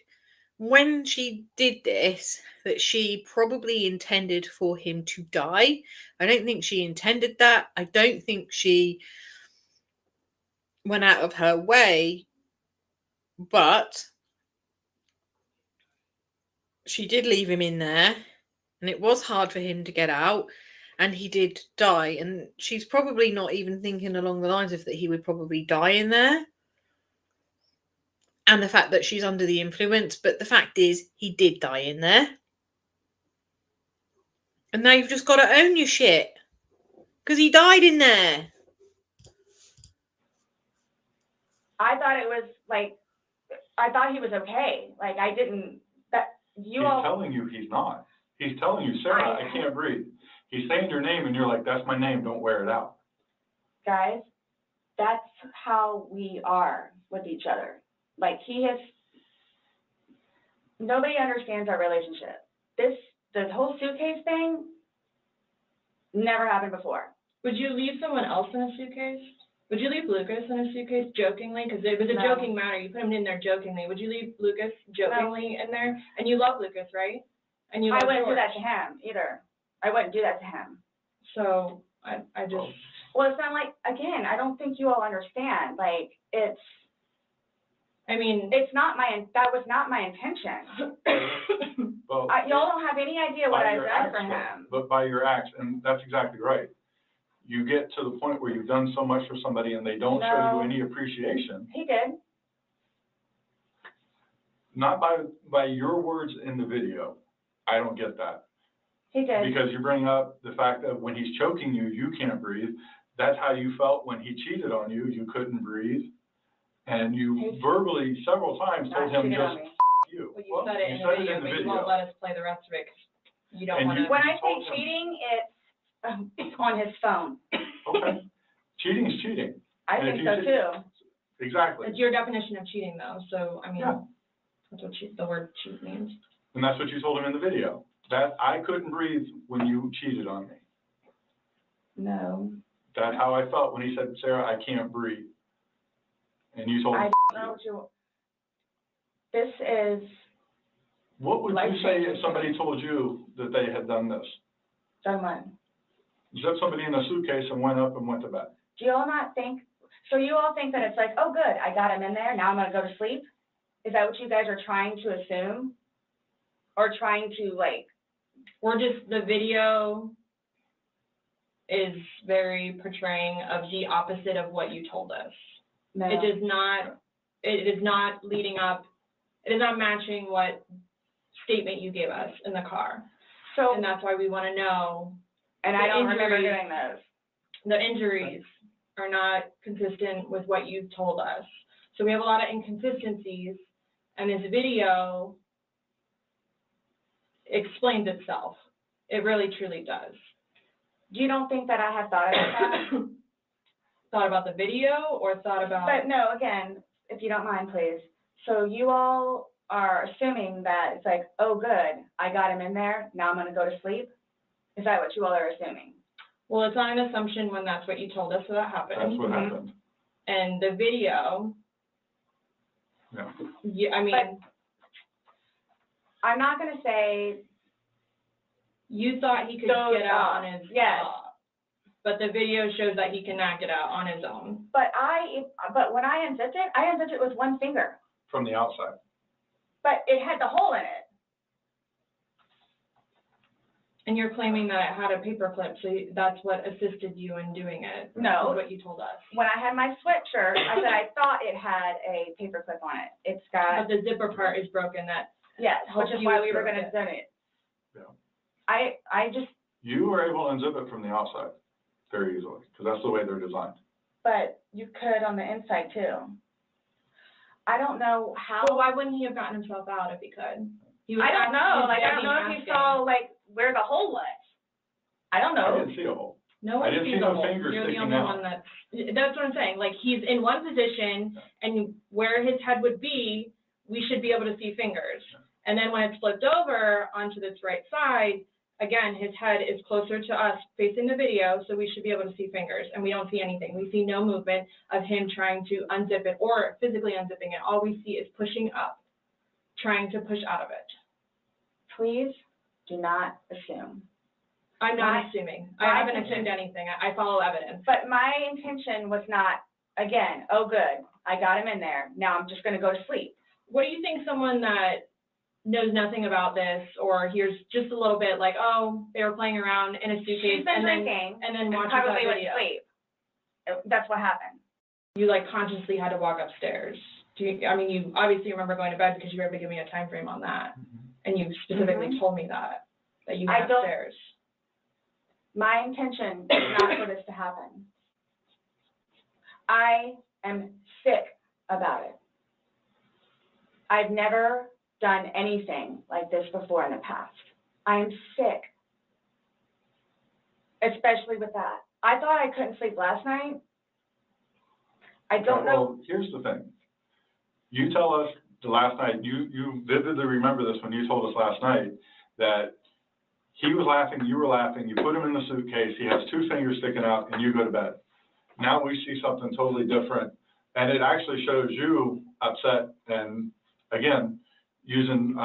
when she did this that she probably intended for him to die. I don't think she intended that. I don't think she went out of her way, but she did leave him in there, and it was hard for him to get out, and he did die. And she's probably not even thinking along the lines of that he would probably die in there, and the fact that she's under the influence. But the fact is, he did die in there. And now you've just got to own your shit. Because he died in there. I thought it was like, I thought he was okay. Like, I didn't, that, you He's all. telling you he's not. He's telling you, Sarah, I can't breathe. He's saying your name and you're like, that's my name, don't wear it out. Guys, that's how we are with each other. Like, nobody understands our relationship. The whole suitcase thing never happened before. Would you leave someone else in a suitcase? Would you leave Lucas in a suitcase jokingly? Because it was a joking matter. You put him in there jokingly. Would you leave Lucas jokingly in there? And you love Lucas, right? And you love I wouldn't do George. that to him either. I wouldn't do that to him. So I just. Well, it's not like, again, I don't think you all understand. Like, that was not my intention. Well, y'all don't have any idea what I've done for him. But by your acts, and that's exactly right. You get to the point where you've done so much for somebody and they don't show you any appreciation. He did. Not by your words in the video. I don't get that. He did. Because you bring up the fact that when he's choking you, you can't breathe. That's how you felt when he cheated on you. You couldn't breathe. And you verbally several times told him just you. Well, you said it in the video, but you won't let us play the rest of it because you don't want to. When I say cheating, it's on his phone. Okay. Cheating is cheating. I think so too. Exactly. It's your definition of cheating though, so I mean, that's what the word cheat means. And that's what you told him in the video. That I couldn't breathe when you cheated on me. No. That's how I felt when he said, Sarah, I can't breathe. And you told him. I don't know what you. This is. What would you say if somebody told you that they had done this? Done what? Zip somebody in a suitcase and went up and went to bed. Do you all not think? So you all think that it's like, oh, good, I got him in there. Now I'm going to go to sleep. Is that what you guys are trying to assume? Or trying to like? We're just, the video is very portraying of the opposite of what you told us. No. It is not leading up, it is not matching what statement you gave us in the car. So, and that's why we want to know. And I don't remember doing those. The injuries are not consistent with what you told us. So we have a lot of inconsistencies, and this video explains itself. It really, truly does. You don't think that I have thought about that? Thought about the video or thought about? But no, again, if you don't mind, please. So you all are assuming that it's like, oh, good, I got him in there, now I'm going to go to sleep? Is that what you all are assuming? Well, it's not an assumption when that's what you told us, so that happened. That's what happened. And the video, yeah, I mean. But I'm not going to say. You thought he could get out on his own. Yes. But the video shows that he cannot get out on his own. But when I unzipped it with one finger. From the outside. But it had the hole in it. And you're claiming that it had a paper clip, so that's what assisted you in doing it. No. That's what you told us. When I had my sweatshirt, I said I thought it had a paper clip on it. It's got. But the zipper part is broken. Yes, which is why we were going to zip it. Yeah. I just. You were able to unzip it from the outside very easily, because that's the way they're designed. But you could on the inside too. I don't know how. Well, why wouldn't he have gotten himself out if he could? He was I don't he know, was like, I don't know if begging, you saw, asking. like, where the hole was. I don't I know. didn't see a hole. No I one didn't sees see the no hole. fingers You're the sticking only out. one that's what I'm saying. Like, he's in one position, and where his head would be, we should be able to see fingers. And then when it's flipped over onto this right side, again, his head is closer to us facing the video, so we should be able to see fingers, and we don't see anything. We see no movement of him trying to unzip it or physically unzipping it. All we see is pushing up, trying to push out of it. Please do not assume. I'm not My- assuming. my I haven't intention- assumed anything. I follow evidence. But my intention was not, again, oh, good, I got him in there. Now I'm just gonna go to sleep. What do you think someone that knows nothing about this or hears just a little bit like, oh, they were playing around in a suitcase She's been and then drinking and then and watches that probably went to video? sleep. That's what happened. You like consciously had to walk upstairs. Do you, I mean, you obviously remember going to bed because you were able to give me a time frame on that. And you specifically told me that you I went don't- upstairs. My intention is not for this to happen. I am sick about it. I've never done anything like this before in the past. I am sick, especially with that. I thought I couldn't sleep last night. I don't know. Well, here's the thing. You tell us the last night, you vividly remember this when you told us last night, that he was laughing, you were laughing, you put him in the suitcase, he has two fingers sticking out, and you go to bed. Now we see something totally different, and it actually shows you upset and, again, using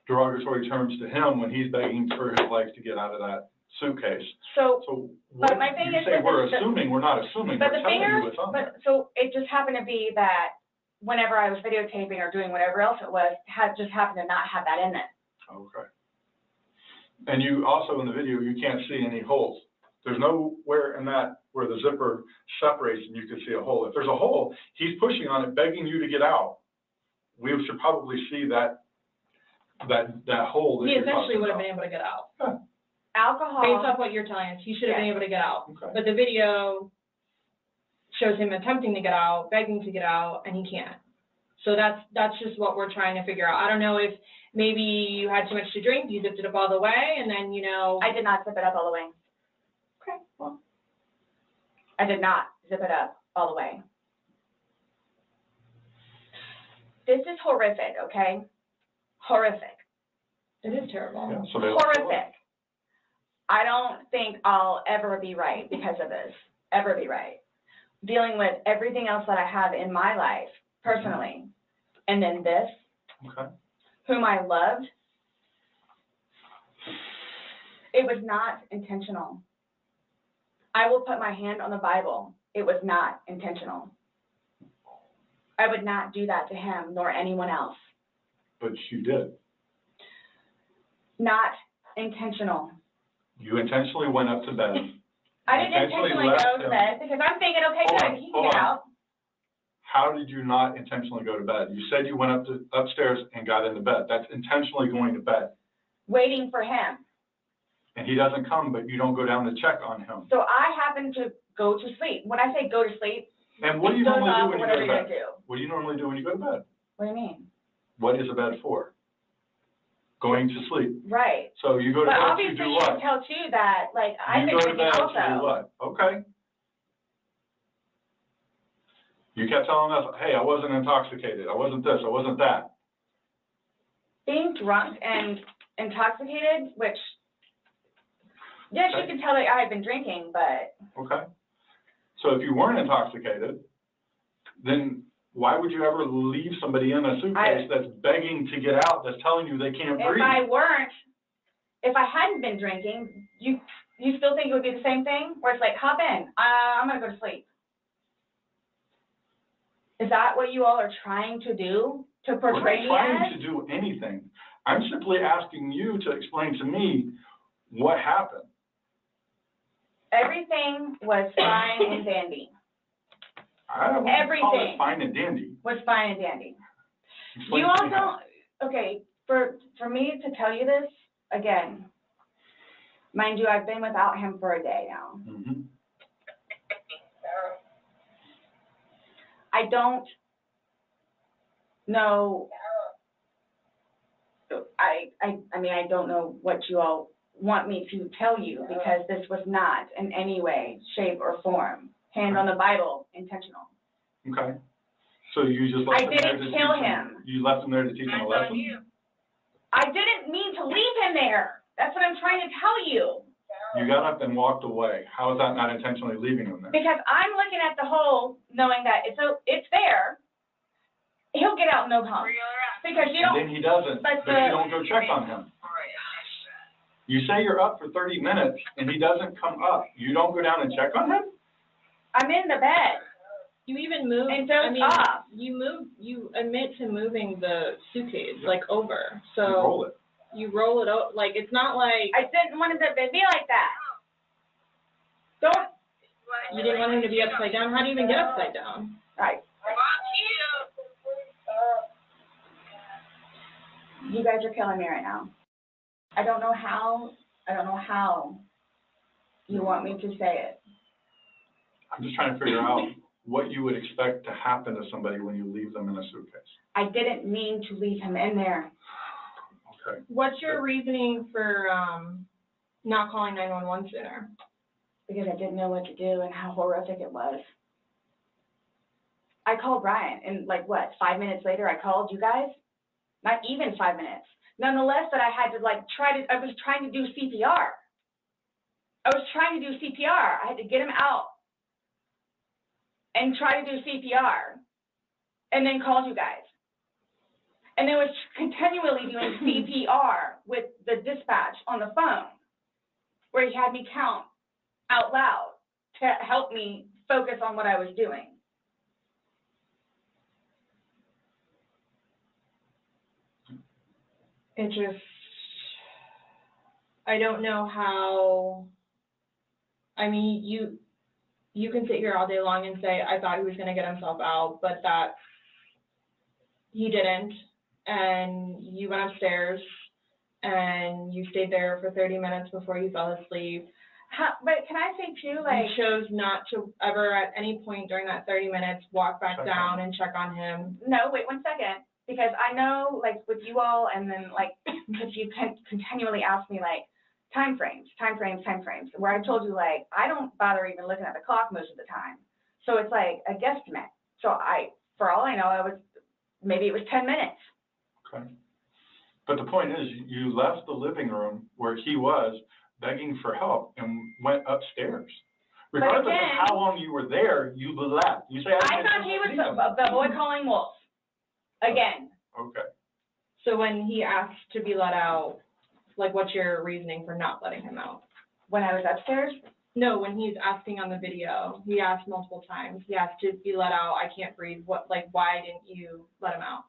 derogatory terms to him when he's begging for his life to get out of that suitcase. So, what but my thing you is say that we're the- assuming, we're not assuming, but we're the telling you fingers, what's on there. but, so it just happened to be that whenever I was videotaping or doing whatever else it was, just happened to not have that in it. Okay. And you also, in the video, you can't see any holes. There's nowhere in that where the zipper separates and you can see a hole. If there's a hole, he's pushing on it, begging you to get out. We should probably see that hole that He you're essentially talking would have about. been able to get out. Huh. Alcohol. Based off what you're telling us, he should have been able to get out. Okay. But the video shows him attempting to get out, begging to get out, and he can't. So that's just what we're trying to figure out. I don't know if maybe you had too much to drink, you zipped it up all the way, and then, I did not zip it up all the way. Okay, well. I did not zip it up all the way. This is horrific, okay? Horrific. It is terrible. Yeah, so they- Horrific. I don't think I'll ever be right because of this, ever be right. Dealing with everything else that I have in my life, personally, and then this, Okay. whom I loved, it was not intentional. I will put my hand on the Bible. It was not intentional. I would not do that to him nor anyone else. But you did. Not intentional. You intentionally went up to bed. I didn't intentionally left go to him. bed because I'm thinking, okay, Hold good, on, he can hold get on. out. How did you not intentionally go to bed? You said you went upstairs and got into bed. That's intentionally going to bed. Waiting for him. And he doesn't come, but you don't go down to check on him. So I happen to go to sleep. When I say go to sleep, And what do you it goes normally do off when or you go whatever to you're gonna bed? do. What do you normally do when you go to bed? What do you mean? What is a bed for? Going to sleep. Right. So you go to But bed to obviously do you can what? tell too that, like, I've You been go to drinking bed to also. do what? Okay. You kept telling us, hey, I wasn't intoxicated. I wasn't this, I wasn't that. Being drunk and intoxicated, which, yes, you Okay. can tell that I had been drinking, but Okay. So if you weren't intoxicated, then why would you ever leave somebody in a suitcase that's begging to get out, that's telling you they can't breathe? if I hadn't been drinking, you still think it would be the same thing? Where it's like, hop in, I'm gonna go to sleep. Is that what you all are trying to do, to We're portray me not trying as? to do anything. I'm simply asking you to explain to me what happened. Everything was fine and dandy, I don't want to call Everything. it fine and dandy. was fine and dandy. Explain You to all me how. don't, okay, for me to tell you this, again, mind you, I've been without him for a day now. Mhm. I don't know I mean, I don't know what you all want me to tell you, because this was not in any way, shape, or form, hand on the Bible, intentional. Okay. So you just left I him there didn't to kill teach him. You left him there to teach him a lesson? I didn't mean to leave him there. That's what I'm trying to tell you. You got up and walked away. How is that not intentionally leaving him there? Because I'm looking at the hole, knowing that it's there. He'll get out and no harm. Because you don't. And then he doesn't, but you don't go check on him. You say you're up for 30 minutes and he doesn't come up. You don't go down and check on him? I'm in the bed. You even moved, And dozed off. you admit to moving the suitcase, like, over, so. You roll it. You roll it out, like, it's not like. I didn't want it to be like that. Don't. You didn't want him to be upside down? How do you even get upside down? Right. You guys are killing me right now. I don't know how you want me to say it. I'm just trying to figure out what you would expect to happen to somebody when you leave them in a suitcase. I didn't mean to leave him in there. Okay. What's your reasoning for, not calling 911 sooner? Because I didn't know what to do and how horrific it was. I called Ryan, and 5 minutes later I called you guys? Not even 5 minutes. Nonetheless, that I had to I was trying to do CPR. I had to get him out and try to do CPR, and then called you guys. And then was continually doing CPR with the dispatch on the phone, where he had me count out loud to help me focus on what I was doing. It just, I don't know how, I mean, you can sit here all day long and say, I thought he was going to get himself out, but that he didn't. And you went upstairs and you stayed there for 30 minutes before you fell asleep. But can I say too, You chose not to ever at any point during that 30 minutes walk back down and check on him. No, wait 1 second. Because I know, with you all, and then, because you continually ask me, time frames, where I told you, I don't bother even looking at the clock most of the time. So it's a guesstimate. So for all I know, maybe it was 10 minutes. Okay. But the point is, you left the living room where he was begging for help and went upstairs. Regardless of how long you were there, you left. You say, I thought he was the boy calling wolf. Again. Okay. So when he asked to be let out, what's your reasoning for not letting him out? When I was upstairs? No, when he's asking on the video, he asked multiple times. He asked to be let out. I can't breathe. Why didn't you let him out?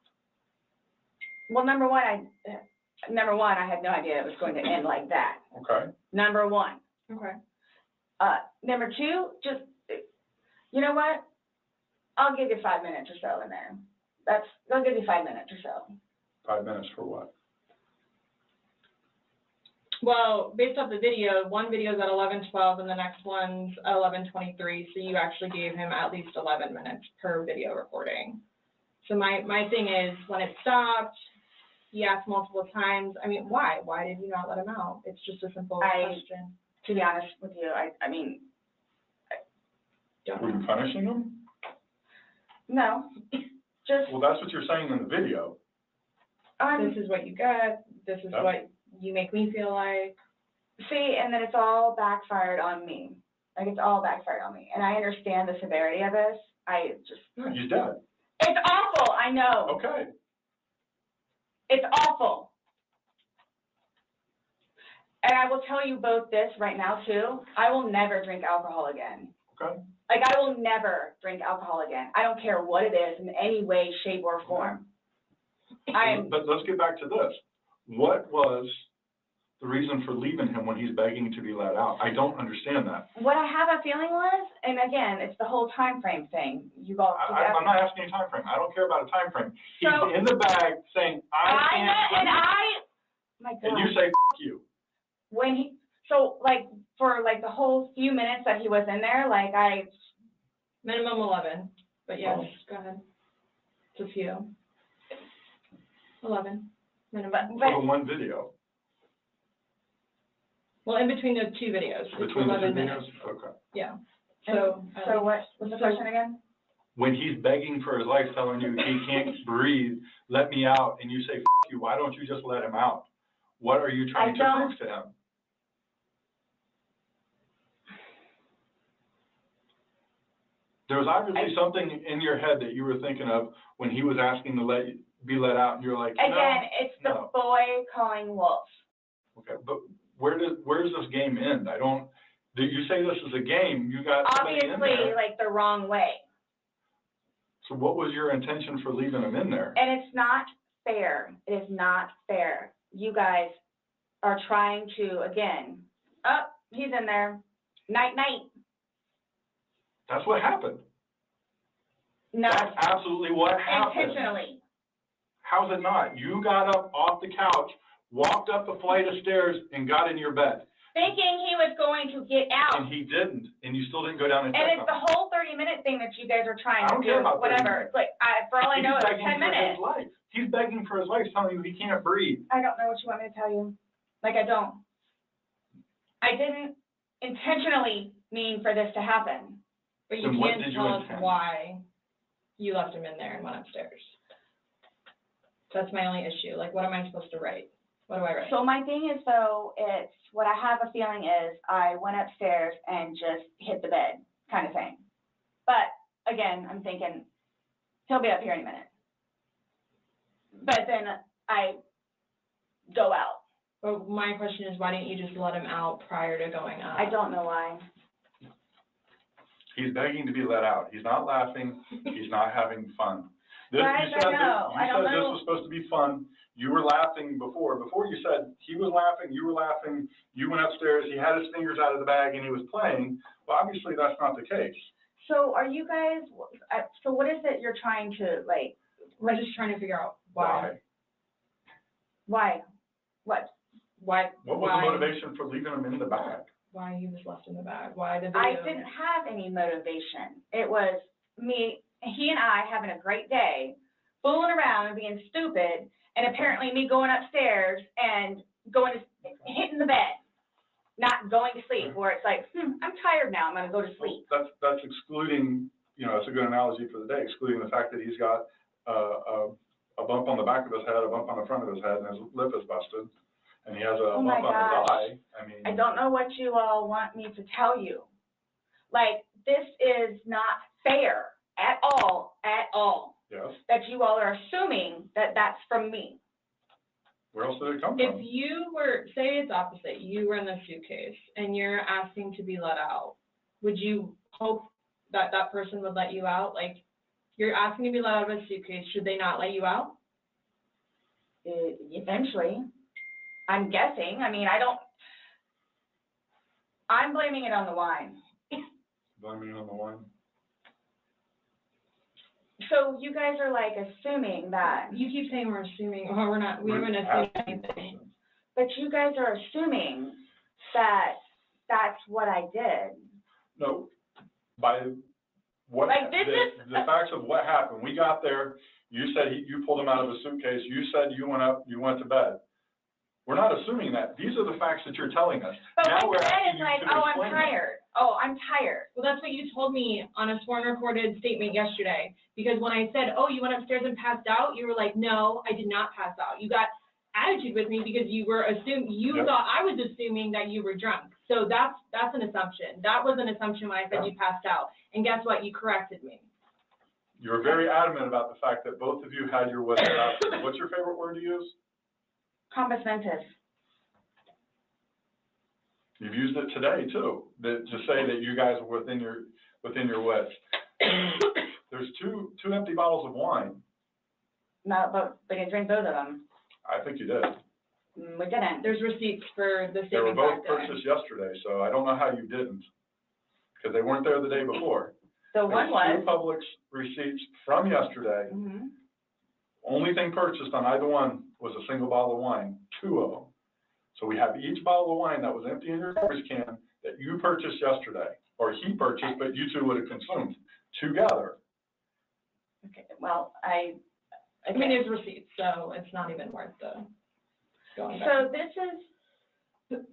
Well, number one, I had no idea it was going to end like that. Okay. Number one. Okay. Number two, just, you know what? I'll give you 5 minutes or so in there. They'll give you 5 minutes or so. 5 minutes for what? Well, based off the video, one video is at 11:12 and the next one's at 11:23. So you actually gave him at least 11 minutes per video recording. So my thing is, when it stopped, he asked multiple times. I mean, why? Why did you not let him out? It's just a simple question. To be honest with you, I mean, don't Were you punishing him? No. Just. Well, that's what you're saying in the video. This is what you get. This is what you make me feel like. See, and then it's all backfired on me. It's all backfired on me. And I understand the severity of this. Yeah, he's dead. It's awful, I know. Okay. It's awful. And I will tell you both this right now, too. I will never drink alcohol again. Okay. I will never drink alcohol again. I don't care what it is in any way, shape, or form. But let's get back to this. What was the reason for leaving him when he's begging to be let out? I don't understand that. What I have a feeling was, and again, it's the whole time frame thing. I'm not asking a time frame. I don't care about a time frame. He's in the bag saying, my God. And you say, F you. For the whole few minutes that he was in there, minimum 11, but yes, go ahead. It's a few. 11. minimum. But For the one video. Well, in between the two videos, it's Between the 11 two minutes. videos? Okay. Yeah. So what's the question again? When he's begging for his life, telling you he can't breathe, let me out, and you say, F you, why don't you just let him out? What are you trying to prove to him? There was obviously something in your head that you were thinking of when he was asking to be let out, and you're like, no, Again, it's the no. boy calling wolf. Okay, but where does this game end? You say this is a game, you got somebody in Obviously, there. like the wrong way. So what was your intention for leaving him in there? And it's not fair. It is not fair. You guys are trying to, again, he's in there. Night, night. That's what happened. No. That's absolutely what happened. Intentionally. How's it not? You got up off the couch, walked up a flight of stairs, and got in your bed. Thinking he was going to get out. And he didn't, and you still didn't go down and check And it's on the him. whole 30-minute thing that you guys are trying I to don't care do, about 30 whatever. minutes. It's like, for all I know, He's it's begging 10 for minutes. his life. He's begging for his life, telling you he can't breathe. I don't know what you want me to tell you. Like, I don't. I didn't intentionally mean for this to happen. But you Then what can't did you tell us intend? why you left him in there and went upstairs. That's my only issue. Like, what am I supposed to write? What do I write? So my thing is, though, it's what I have a feeling is I went upstairs and just hit the bed kind of thing. But again, I'm thinking he'll be up here any minute. But then I go out. But my question is, why didn't you just let him out prior to going up? I don't know why. He's begging to be let out. He's not laughing. He's not having fun. Guys, I know. I don't You said this know. was supposed to be fun. You were laughing before. Before you said he was laughing, you were laughing, you went upstairs, he had his fingers out of the bag and he was playing. Well, obviously that's not the case. So are you guys, so what is it you're trying to, like? We're just trying to figure out why. Why? What? Why? What was the motivation for leaving him in the bag? Why he was left in the bag? Why the video? I didn't have any motivation. It was me, he and I having a great day, fooling around and being stupid, and apparently me going upstairs and hitting the bed, not going to sleep, where it's like, I'm tired now, I'm gonna go to sleep. That's excluding, that's a good analogy for the day, excluding the fact that he's got a bump on the back of his head, a bump on the front of his head, and his lip is busted, and he has a bump on his eye. I don't know what you all want me to tell you. Like, this is not fair at all. Yes. That you all are assuming that that's from me. Where else did it come If from? you were, say it's opposite, you were in the suitcase and you're asking to be let out, would you hope that that person would let you out? Like, you're asking to be let out of a suitcase, should they not let you out? Eventually, I'm guessing. I mean, I'm blaming it on the wine. Blaming it on the wine? So you guys are like assuming that. You keep saying we're assuming, or we're not, we haven't assumed anything. But you guys are assuming that that's what I did. No, by what, Like, this the facts of what happened. We got there, you said you pulled him out of a suitcase, you said you went up, you went to bed. We're not assuming that. These are the facts that you're telling us. But Now what we're you said asking is you like, to oh, I'm explain it. tired. Oh, I'm tired. Well, that's what you told me on a sworn recorded statement yesterday, because when I said, oh, you went upstairs and passed out, you were like, no, I did not pass out. You got attitude with me because you were Yep. thought I was assuming that you were drunk. So that's an assumption. That was an assumption when I said you passed out. And guess what? You corrected me. You were very adamant about the fact that both of you had your wits about you. What's your favorite word to use? Compass mentis. You've used it today too, to say that you guys were within your wits. There's two empty bottles of wine. No, but we didn't drink both of them. I think you did. We didn't. There's receipts for the They were statement both back there. purchased yesterday, so I don't know how you didn't, because they weren't there the day before. So one There's was. two Publix receipts from yesterday. Mhm. Only thing purchased on either one was a single bottle of wine, 2 of them. So we have each bottle of wine that was empty in your garbage can that you purchased yesterday, or he purchased, but you two would have consumed together. Okay, well, I mean, there's receipts, so it's not even worth the. going back. So this is,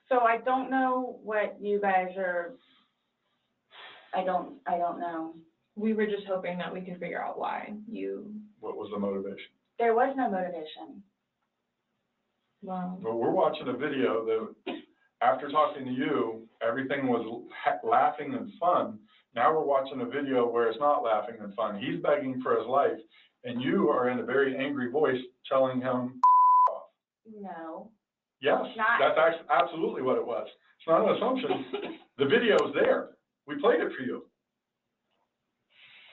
so I don't know what you guys are, I don't know. We were just hoping that we could figure out why you, What was the motivation? There was no motivation. well, But we're watching a video that, after talking to you, everything was laughing and fun. Now we're watching a video where it's not laughing and fun. He's begging for his life, and you are in a very angry voice telling him off. No. Yes, It's not. that's absolutely what it was. It's not an assumption. The video's there. We played it for you.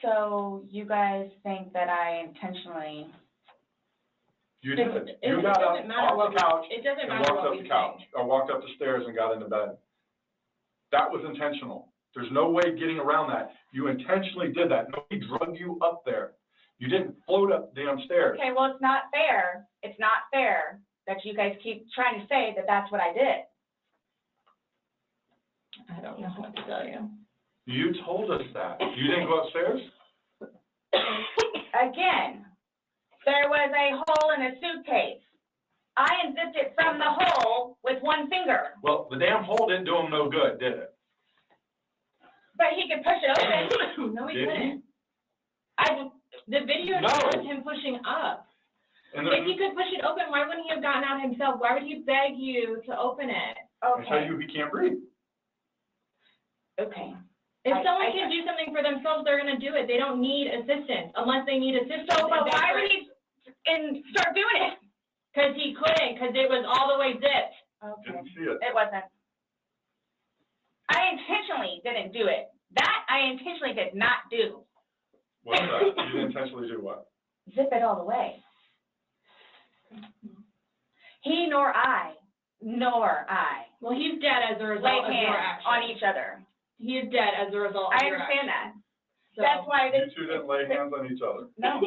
So you guys think that I intentionally, You did. It You got up doesn't matter off the couch it doesn't and matter walked what up we the couch, think. or walked up the stairs and got into bed. That was intentional. There's no way getting around that. You intentionally did that. Nobody drug you up there. You didn't float up damn stairs. okay, well, it's not fair. It's not fair that you guys keep trying to say that that's what I did. I don't know what to tell you. You told us that. You didn't go upstairs? Again, there was a hole in a suitcase. I unzipped it from the hole with one finger, Well, the damn hole didn't do him no good, did it? but he could push it open. No, he Did he? couldn't. The video No. shows him pushing up. And If he could push it open, why wouldn't he have gotten out himself? Why would he beg you to open it? I tell Okay, you, he can't breathe. okay. If I- someone I- can do something for themselves, they're gonna do it. They don't need assistance unless they need assistance. So, but why would he start doing it? Because he couldn't, because it was all the way zipped. Okay, Didn't see it. it wasn't. I intentionally didn't do it. That I intentionally did not do. What's that? You didn't intentionally do what? Zip it all the way. He nor I. Well, he's dead as a Lay result of your hands action. on each other. He is dead as a result of I your understand action. that. That's why You this. two didn't lay hands on each other. No.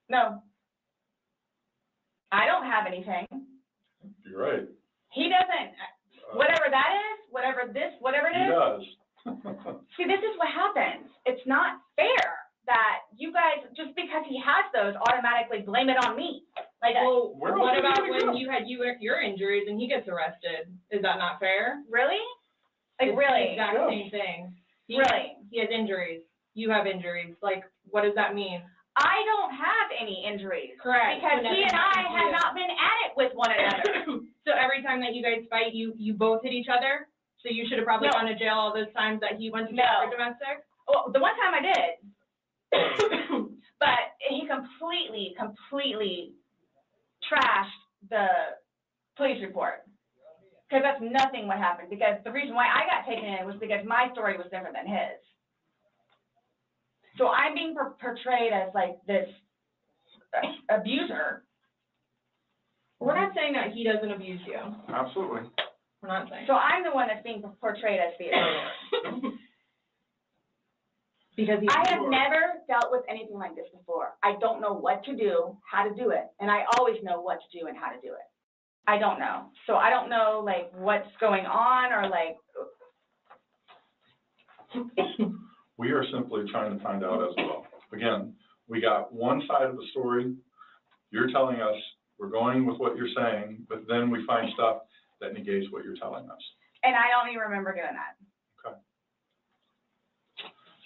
No. I don't have anything. You're right. He doesn't. Whatever that is, whatever it He is. does. See, this is what happens. It's not fair that you guys, just because he has those, automatically blame it on me. Like, Well, Where what else are you about gonna when go? you had your injuries and he gets arrested? Is that not fair? really? Like, It's really? the exact Yeah. same thing. Really? He has injuries. You have injuries. Like, what does that mean? I don't have any injuries. Correct. Because So he and nothing I happens to have you. not been at it with one another. So every time that you guys fight, you both hit each other? So you should have probably No. gone to jail all those times that he went to No. jail for domestic? Well, the one time I did, but he completely trashed the police report. Because that's nothing what happened. Because the reason why I got taken in was because my story was different than his. So I'm being portrayed as like this abuser. We're not saying that he doesn't abuse you. Absolutely. We're not saying. So I'm the one that's being portrayed as the abuser. Because he's. I have never dealt with anything like this before. I don't know what to do, how to do it, and I always know what to do and how to do it. I don't know. So I don't know, like, what's going on, or like, We are simply trying to find out as well. Again, we got one side of the story. You're telling us, we're going with what you're saying, but then we find stuff that negates what you're telling us. and I don't even remember doing that.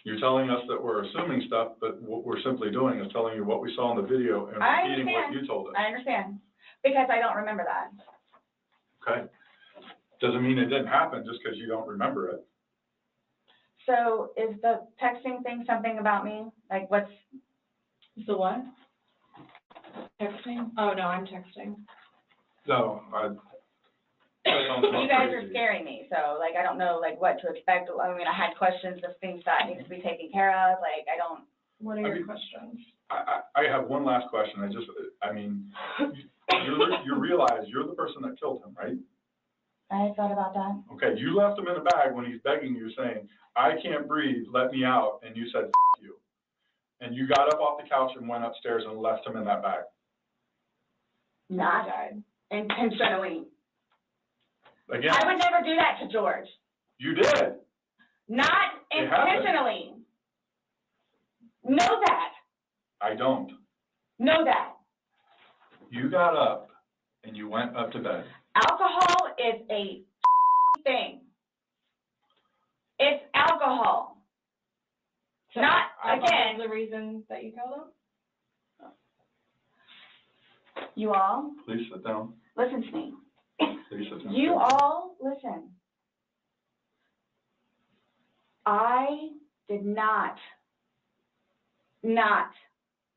You're telling us that we're assuming stuff, but what we're simply doing is telling you what we saw in the video and I repeating what understand. you told us. I understand, because I don't remember that. Okay? Doesn't mean it didn't happen just because you don't remember it. So is the texting thing something about me? Like, what's, The what? Texting? Oh, no, I'm texting. No, you guys are scaring me, so like, I don't know, like, what to expect. I mean, I had questions of things that need to be taken care of, like, I don't. What are your questions? I have one last question. You realize you're the person that killed him, right? I thought about that. Okay, you left him in a bag when he's begging you, saying, I can't breathe, let me out, and you said, F you. And you got up off the couch and went upstairs and left him in that bag. Not intentionally. Again, I would never do that to George. you did. Not It happened. intentionally. Know that. I don't. Know that. You got up and you went up to bed. Alcohol is a thing. It's alcohol. So Not, alcohol again, is the reason that you killed him? you all, Please sit down. listen to me. Please sit down. You all, listen. I did not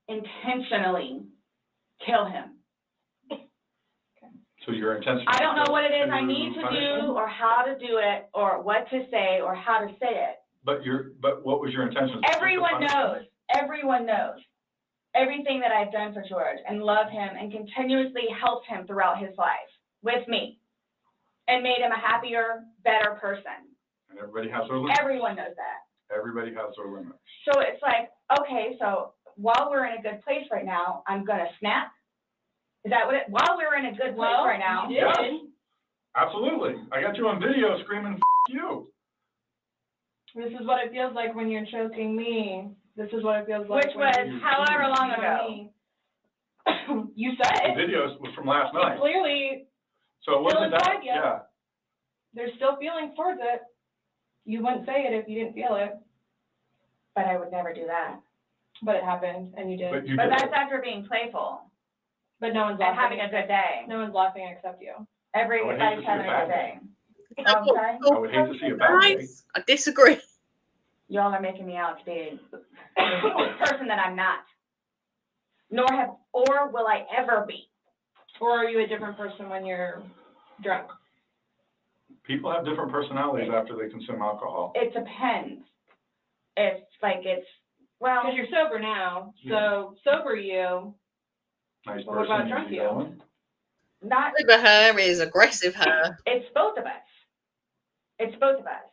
intentionally kill him. So your intention. I don't know what it is I need to punish do him? or how to do it or what to say or how to say it. But what was your intention? Everyone knows. Everyone knows everything that I've done for George and love him and continuously helped him throughout his life with me and made him a happier, better person. And everybody has their limits. Everyone knows that. Everybody has their limits. So it's like, okay, so while we're in a good place right now, I'm gonna snap. Is that what it, while we're in a good place right now? You did. Yes. Absolutely. I got you on video screaming, F you. This is what it feels like when you're choking me. This is what it feels like. Which was however long ago. You said The it. video was from last night. Clearly, So it wasn't still that, inside you. yeah. there's still feelings towards it. You wouldn't say it if you didn't feel it, But I would never do that. but it happened, and you did. But you But did. that's after being playful But no one's and laughing. having a good day. No one's laughing except you. Everybody's I would hate to see having a a bad good day. Is Oh, that I'm what sorry? I would hate to see a bad day. guys? I disagree. Y'all are making me out to be a person that I'm not. Or will I ever be. Or are you a different person when you're drunk? People have different personalities after they consume alcohol. It depends. Well, Because you're sober now, so sober you. Nice Well, what about person, drunk easy you? going. not, Over her is aggressive her. it's both of us. It's both of us.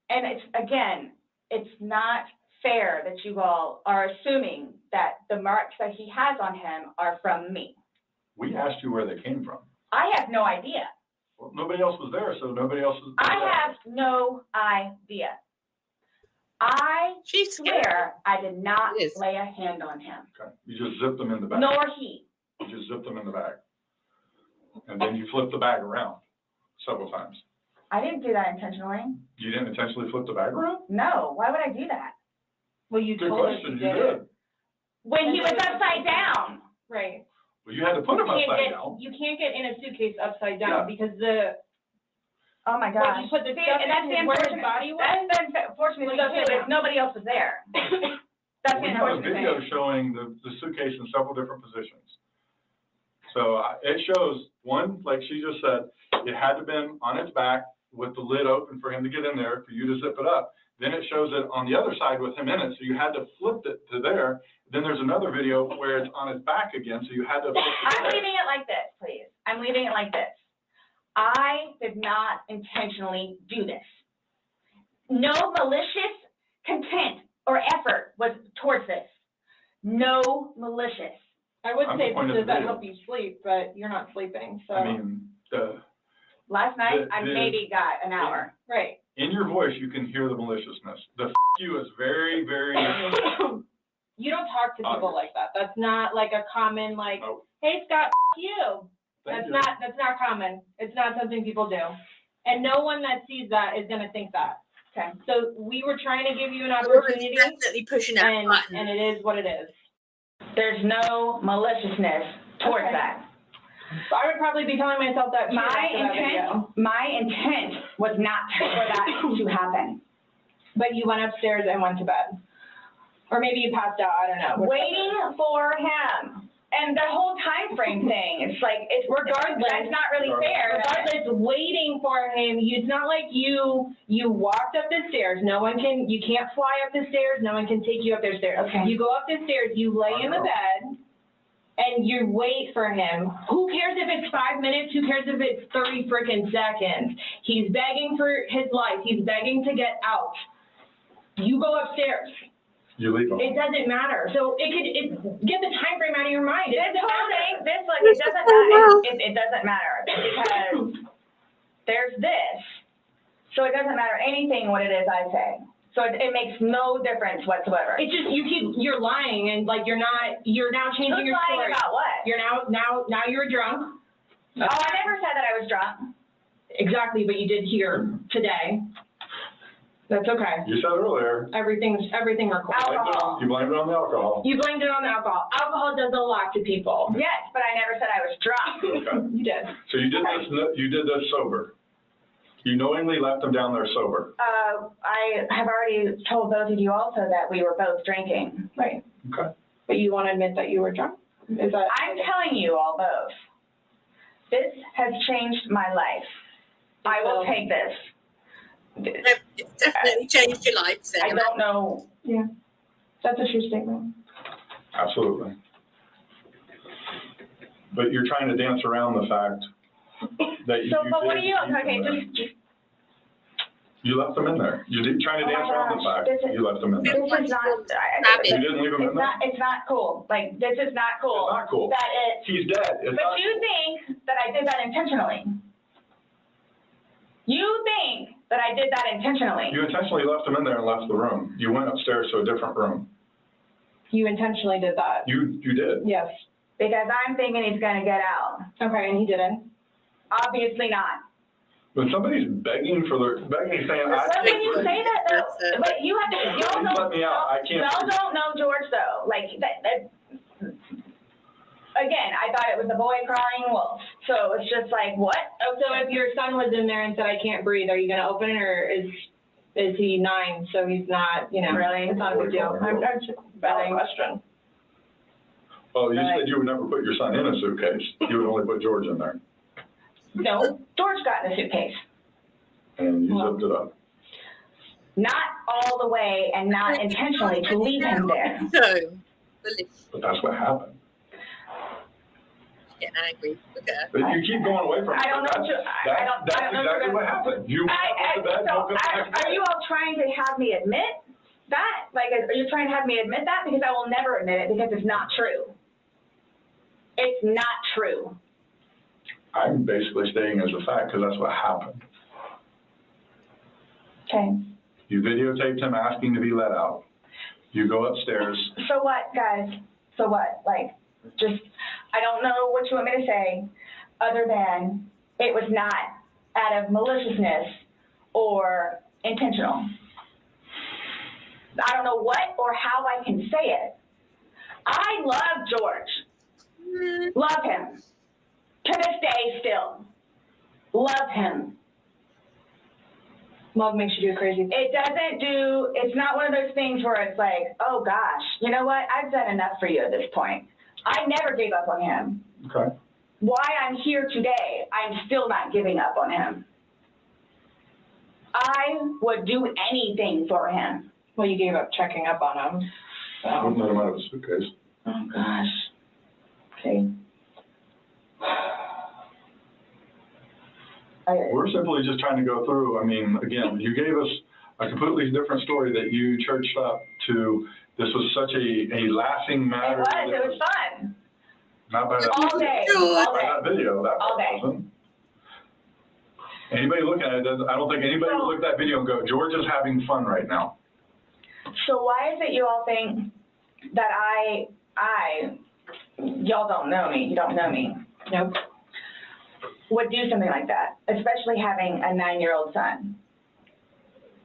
And it's not fair that you all are assuming that the marks that he has on him are from me. We asked you where they came from. I have no idea. Well, nobody else was there, so nobody else was I there. have no idea. I She's scared. swear I did not She is. lay a hand on him, Okay. You just zipped them in the bag. nor he. You just zipped them in the bag. And then you flipped the bag around several times. I didn't do that intentionally. You didn't intentionally flip the bag around? No, why would I do that? Well, you Good told us question, you you did it. did. When he was upside down. Right. Well, you had to put them You upside down. can't get in a suitcase upside down Yeah. because Oh my when gosh. you put the See, stuff and in that's the his, where his unfortunate. body was. That's the unfortunate thing Was upside too, is down. nobody else was there. That's the We have a unfortunate video thing. showing the suitcase in several different positions. So it shows, one, like she just said, it had to been on its back with the lid open for him to get in there, for you to zip it up. Then it shows it on the other side with him in it, so you had to flip it to there. Then there's another video where it's on its back again, so you had to flip it I'm to there. leaving it like this, please. I'm leaving it like this. I did not intentionally do this. No malicious content or effort was towards this. No malicious. I would I'm say the point of does the that video. help you sleep, but you're not sleeping, so. I mean, Last night, I The- maybe got an hour. Right. in your voice, you can hear the maliciousness. The F you is very, very, You don't talk to people like that. That's not like a common like, oh, hey Scott, you. thank you. That's not common. It's not something people do. And no one that sees that is gonna think that. Okay. So we were trying to give you an Laura's opportunity, definitely pushing that button. and it is what it is. There's no maliciousness towards Okay. that. So I would probably be telling myself that too My after that video. intent was not for that to happen. But you went upstairs and went to bed. Or maybe you passed out, I don't know. Waiting for him. And the whole time frame thing, it's like, it's Regardless. that's not really fair. Regardless, waiting for him, it's not like you walked up the stairs. You can't fly up the stairs, no one can take you up the stairs. Okay. You go up the stairs, you lay in the bed, and you wait for him. Who cares if it's 5 minutes? Who cares if it's 30 freaking seconds? He's begging for his life. He's begging to get out. You go upstairs. You leave them. It doesn't matter. So get the time frame out of your mind. It doesn't matter because there's this. So it doesn't matter anything what it is I say. So it makes no difference whatsoever. It's just, you're lying and like, you're now changing Who's your lying story. about what? You're now you're drunk. Oh, I never said that I was drunk. Exactly, but you did here today. That's okay. You said earlier. Everything recorded. Alcohol. You blamed it on the alcohol. You blamed it on the alcohol. Alcohol does a lot to people. Yes, but I never said I was drunk. Okay. You did. So you did this sober. You knowingly left them down there sober. I have already told both of you also that we were both drinking. Right. Okay. But you want to admit that you were drunk? Is that? I'm telling you all both. This has changed my life. I will take this. It's definitely changed your life, Sarah. I don't know. Yeah. That's a true statement. Absolutely. But you're trying to dance around the fact that you. So, but what are did you? keep Okay, them there. just. You left them in there. You did trying to Oh my dance around the gosh, fact you left them in there. This is not. You didn't leave them in there. It's not cool. Like, this is not cool. It's not cool. That it. He's dead. It's But not you cool. think that I did that intentionally. You think that I did that intentionally. You intentionally left them in there and left the room. You went upstairs to a different room. You intentionally did that. You did. Yes. Because I'm thinking he's gonna get out. Okay, and he didn't. Obviously not. When somebody's begging, saying, But when you say that though, but you have to, y'all Please don't, let me out. I can't y'all breathe. don't know George though. Like, that, again, I thought it was a boy crying wolf. So it's just like, what? Oh, so if your son was in there and said, I can't breathe, are you going to open it, or is he 9, so he's not, Really? it's not a big deal? I'm just valid question. Oh, you said you would never put your son in a suitcase. You would only put George in there. No, George got in the suitcase. And you zipped it up. Not all the way and not intentionally to leave him there. No. But that's what happened. Getting angry. Okay. But you keep going away from it. I don't know. That's exactly what happened. You went to bed, woke up the next Are day. you all trying to have me admit that? Like, are you trying to have me admit that? Because I will never admit it because it's not true. It's not true. I'm basically stating as a fact because that's what happened. Okay. You videotaped him asking to be let out. You go upstairs. So what, guys? So what? Like, just, I don't know what you want me to say other than it was not out of maliciousness or intentional. I don't know what or how I can say it. I love George. Love him. To this day still. Love him. Love makes you do crazy things. It's not one of those things where it's like, oh gosh, you know what? I've done enough for you at this point. I never gave up on him. Okay. Why I'm here today, I'm still not giving up on him. I would do anything for him. Well, you gave up checking up on him. I wouldn't let him out of a suitcase. Oh gosh. Okay. We're simply just trying to go through. I mean, again, you gave us a completely different story that you churched up to. This was such a laughing matter. It was fun. Not by that, All day. not by that video. That All day. wasn't. Anybody looking at it, I don't think anybody would look at that video and go, George is having fun right now. So why is it you all think that y'all don't know me, you don't know me, Nope. would do something like that, especially having a 9-year-old son?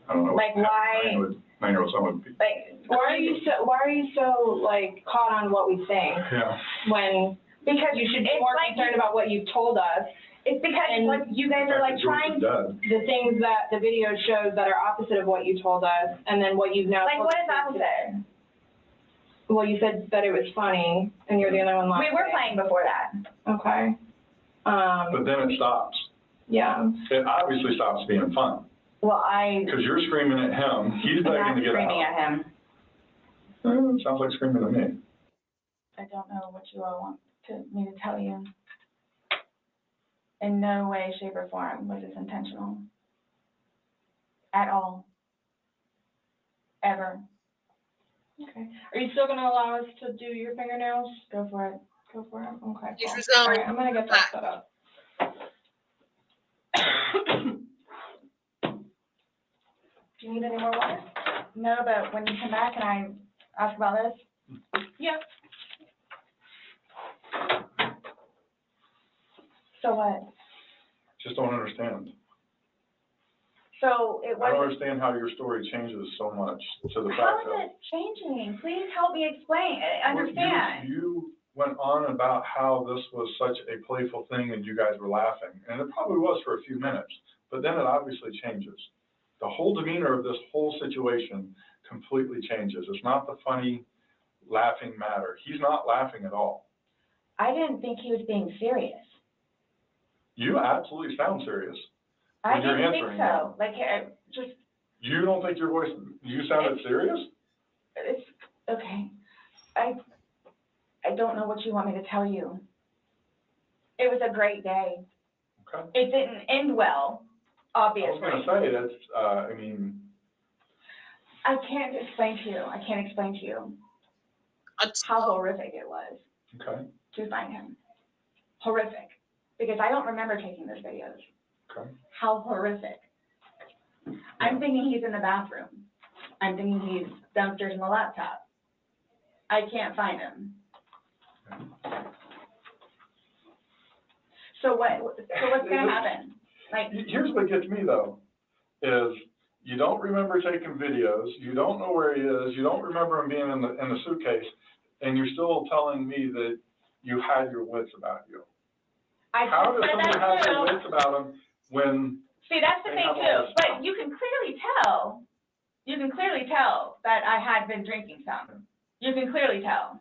I don't know. Like, why- 9-year-old son would be. Like, Why are you so like caught on what we think Yeah. when because you should be it's more like concerned about what you've told us? It's because And like you guys are like George trying, is dead. The things that the video shows that are opposite of what you told us, and then what you've now like told what us is opposite? Well, you said that it was funny, and you're the only one laughing. We were playing before that. Okay. But then it stops. Yeah. It obviously stops being fun. Well, Because you're screaming at him. He's I'm begging not to get screaming out. at him. Sounds like screaming at me. I don't know what you all want me to tell you. In no way, shape, or form was this intentional. At all. Ever. Okay. Are you still gonna allow us to do your fingernails? Go for it. Go for it. Okay. He's Cool. resigned. All right, I'm gonna get that set up. Do you need any more water? No, but when you come back and I ask about this? Yep. So what? Just don't understand. So it I don't wasn't. understand how your story changes so much to the How fact is it changing? Please help me explain, understand. You went on about how this was such a playful thing and you guys were laughing, and it probably was for a few minutes, but then it obviously changes. The whole demeanor of this whole situation completely changes. It's not the funny, laughing matter. He's not laughing at all. I didn't think he was being serious. You absolutely sound serious. I when you're didn't think answering so. that. Like, just, You don't think your voice, you sounded serious? it's, okay. I don't know what you want me to tell you. It was a great day. Okay. It didn't end well, obviously. I was going to say, that's, I mean. I can't explain to you. I can't explain to you how horrific it was to find him. Horrific. Because I don't remember taking those videos. Okay. How horrific. I'm thinking he's in the bathroom. I'm thinking he's downstairs in the laptop. I can't find him. So what's going to happen? Like, here's what gets me though, is you don't remember taking videos, you don't know where he is, you don't remember him being in the suitcase, and you're still telling me that you had your wits about you. How does somebody have their wits about them when? See, that's the thing too. But you can clearly tell. You can clearly tell that I had been drinking some. You can clearly tell.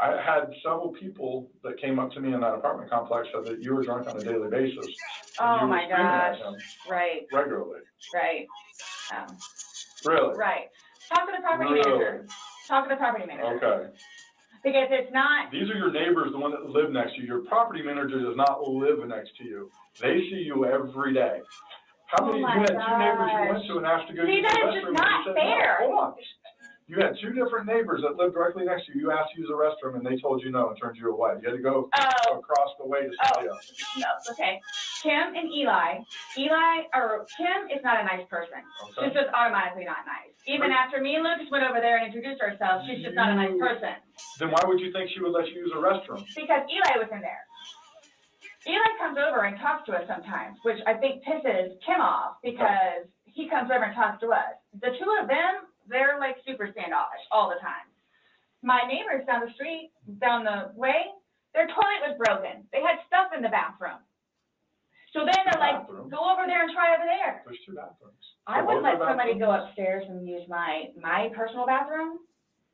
I had several people that came up to me in that apartment complex said that you were drunk on a daily basis. Oh my gosh. Right. Regularly. Right. Really? Right. Talk to the property manager. Talk to the property manager. Okay. Because it's not. These are your neighbors, the one that live next to you. Your property manager does not live next to you. They see you every day. How many? You had two neighbors you went to and asked to go to the restroom. See, that is just not fair. No, hold on. You had two different neighbors that lived directly next to you. You asked to use the restroom and they told you no and turned you away. You had to go across the way to somebody else. No, okay. Kim and Kim is not a nice person. Okay. She's just automatically not nice. Even after me and Lucas went over there and introduced ourselves, she's just not a nice person. Then why would you think she would let you use a restroom? Because Eli was in there. Eli comes over and talks to us sometimes, which I think pisses Kim off because he comes over and talks to us. The two of them, they're like super standoffish all the time. My neighbors down the street, down the way, their toilet was broken. They had stuff in the bathroom. So then they're like, go over there and try over there. There's two bathrooms. I wouldn't let somebody go upstairs and use my personal bathroom.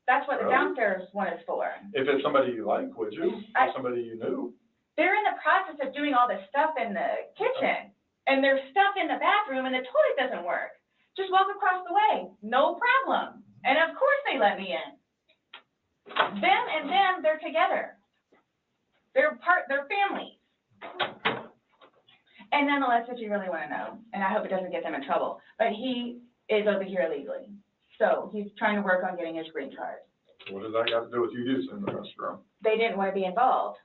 That's what the downstairs one is for. If it's somebody you like, would you? Or somebody you knew? They're in the process of doing all this stuff in the kitchen. And there's stuff in the bathroom and the toilet doesn't work. Just walk across the way, no problem. And of course they let me in. Them and them, they're together. They're families. And nonetheless, what you really want to know, and I hope it doesn't get them in trouble, but he is over here illegally. So he's trying to work on getting his green card. What does that got to do with you using the restroom? They didn't want to be involved.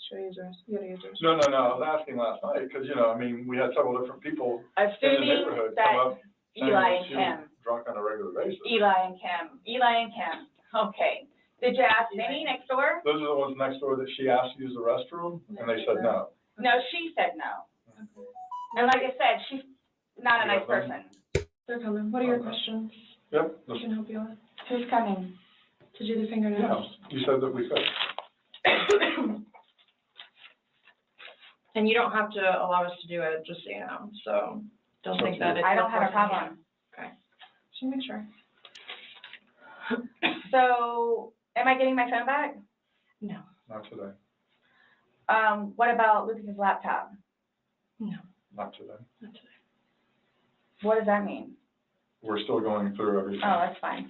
Should I use yours? You gotta use yours. No. I was asking last night because, we had several different people in the Assuming neighborhood that come up saying Eli that and she Kim. was drunk on a regular basis. Eli and Kim. Okay. Did you ask Vinny next door? Those are the ones next door that she asked to use the restroom, and they said no. No, she said no. And like I said, she's not a nice person. They're coming. What are your questions? Yep. I can help you with. Who's coming? To do the fingernails. You said that we could. And you don't have to allow us to do it, just so you know. So don't think that it's. I don't have a problem. Okay. Just make sure. So, am I getting my phone back? No. Not today. What about Lucas's laptop? No. Not today. Not today. What does that mean? We're still going through everything. Oh, that's fine.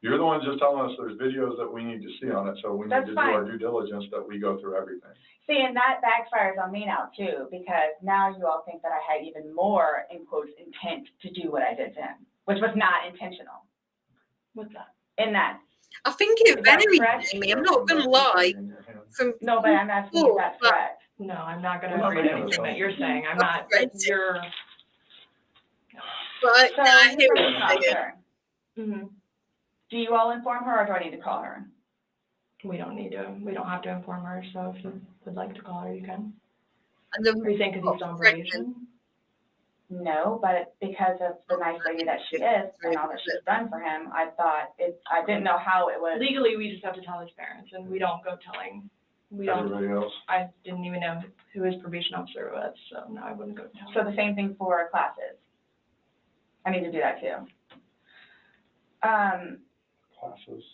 You're the one just telling us there's videos that we need to see on it, so we need to do our due diligence that we go through everything. See, and that backfires on me now too, because now you all think that I had even more, in quotes, intent to do what I did to him, which was not intentional. What's that? In that. I think it varied, Amy. I'm not going to lie. No, but I'm asking if that's correct. No, I'm not going to agree to anything that you're saying. I'm not. You're. But So, I hear information what you're saying. officer. Mm-hmm. Do you all inform her, or do I need to call her? We don't have to inform her, so if you would like to call her, you can. And the Are you saying because he's on probation? No, but because of the nice lady that she is and all that she's done for him, I thought I didn't know how it was. Legally, we just have to tell his parents, and we don't go telling. Everybody else? I didn't even know who his probation officer was, so no, I wouldn't go tell. So the same thing for classes. I need to do that too. Classes.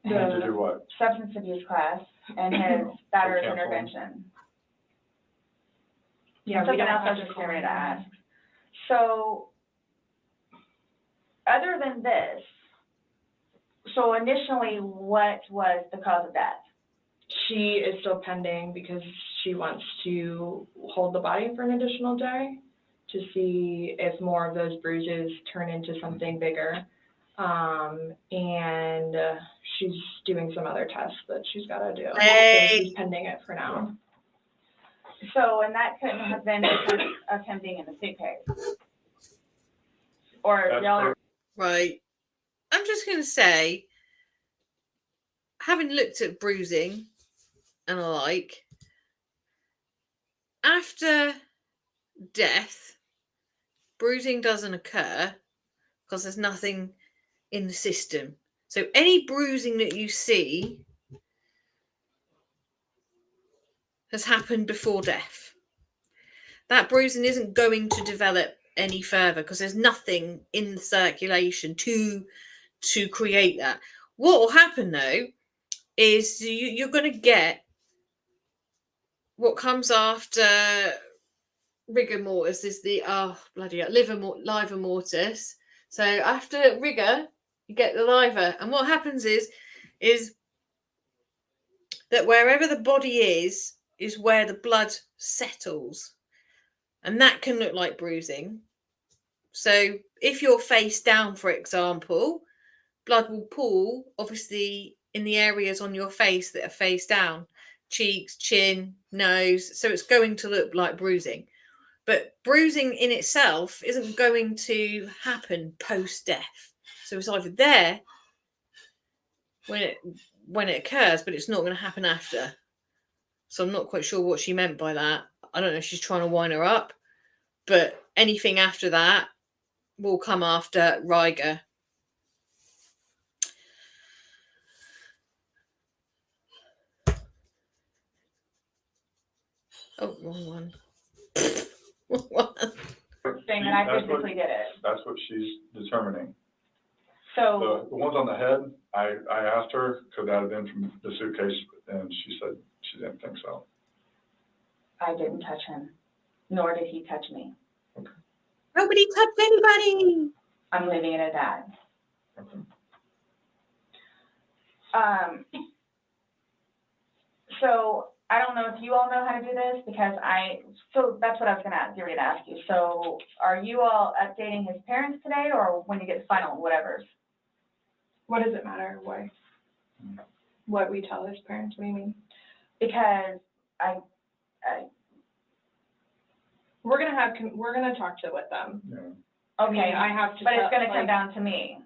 You need to do what? Substance abuse class and his batterer's cancel. intervention. Yeah, we Something don't else I have was to just call getting ready to him. ask. So, other than this, so initially, what was the cause of death? She is still pending because she wants to hold the body for an additional day to see if more of those bruises turn into something bigger. And she's doing some other tests that she's got to do. Hey. So she's pending it for now. So, and that couldn't have been because of him being in the suitcase? Or That's y'all are... Right. I'm just going to say, having looked at bruising and the like, after death, bruising doesn't occur because there's nothing in the system. So any bruising that you see has happened before death. That bruising isn't going to develop any further because there's nothing in the circulation to create that. What will happen though is you're going to get what comes after rigor mortis is the liver mortis. So after rigor, you get the liver, and what happens is that wherever the body is where the blood settles, and that can look like bruising. So if you're face down, for example, blood will pool obviously in the areas on your face that are face down, cheeks, chin, nose. So it's going to look like bruising. But bruising in itself isn't going to happen post-death. So it's either there when it occurs, but it's not going to happen after. So I'm not quite sure what she meant by that. I don't know if she's trying to wind her up, but anything after that will come after rigor. Oh, wrong one. Saying that I physically did it. That's what she's determining. So, The ones on the head, I asked her, could that have been from the suitcase, and she said she didn't think so. I didn't touch him, nor did he touch me. Okay. Nobody touched anybody. I'm leaving it at that. Okay. So I don't know if you all know how to do this because so that's what I was going to ask you. So are you all updating his parents today, or when you get the final whatevers? What does it matter? Why? What we tell his parents? What do you mean? Because we're gonna talk with them. Yeah. okay, I have to. but it's going to come down to me.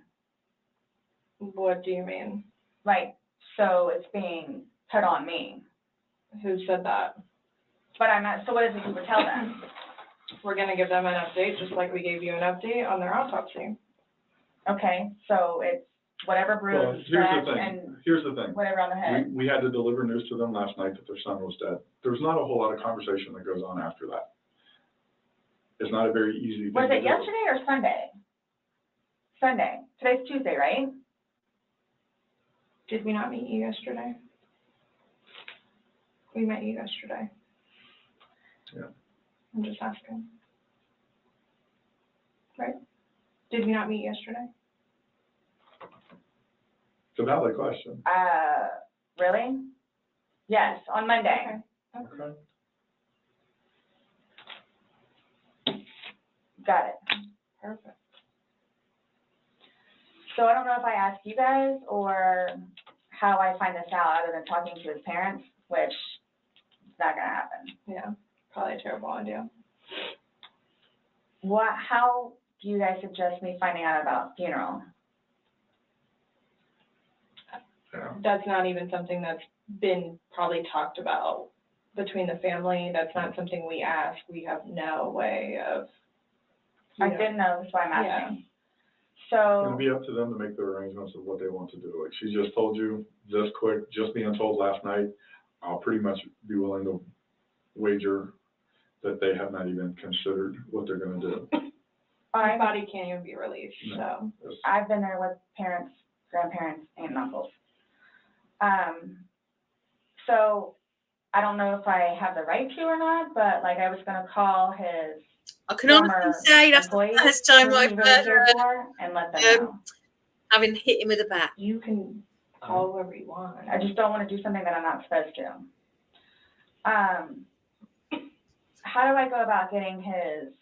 What do you mean? Like, so it's being put on me. Who said that? But I'm not. So what is it you would tell them? We're gonna give them an update, just like we gave you an update on their autopsy. Okay, so it's whatever Well, bruise, here's the thing. whatever on the head. We had to deliver news to them last night that their son was dead. There's not a whole lot of conversation that goes on after that. It's not a very easy thing Was to it do. yesterday or Sunday? Sunday. Today's Tuesday, right? Did we not meet you yesterday? We met you yesterday. Yeah. I'm just asking. Right? Did we not meet yesterday? It's a valid question. Really? Yes, on Monday. Okay. Got it. Perfect. So I don't know if I asked you guys or how I find this out other than talking to his parents, which is not gonna happen. Yeah, probably a terrible idea. How do you guys suggest me finding out about funeral? that's not even something that's been probably talked about between the family. That's not something we ask. We have no way of. I didn't know, that's why I'm asking. So. It'll be up to them to make the arrangements of what they want to do. Like she just told you, just quick, just being told last night, I'll pretty much be willing to wager that they have not even considered what they're gonna do. My body can't even be released, so. I've been there with parents, grandparents, and uncles. So I don't know if I have the right to or not, but like I was gonna call his I can honestly say that's the first time I've heard and let them know. Having hit him with a bat. You can call whoever you want. I just don't want to do something that I'm not supposed to. How do I go about getting his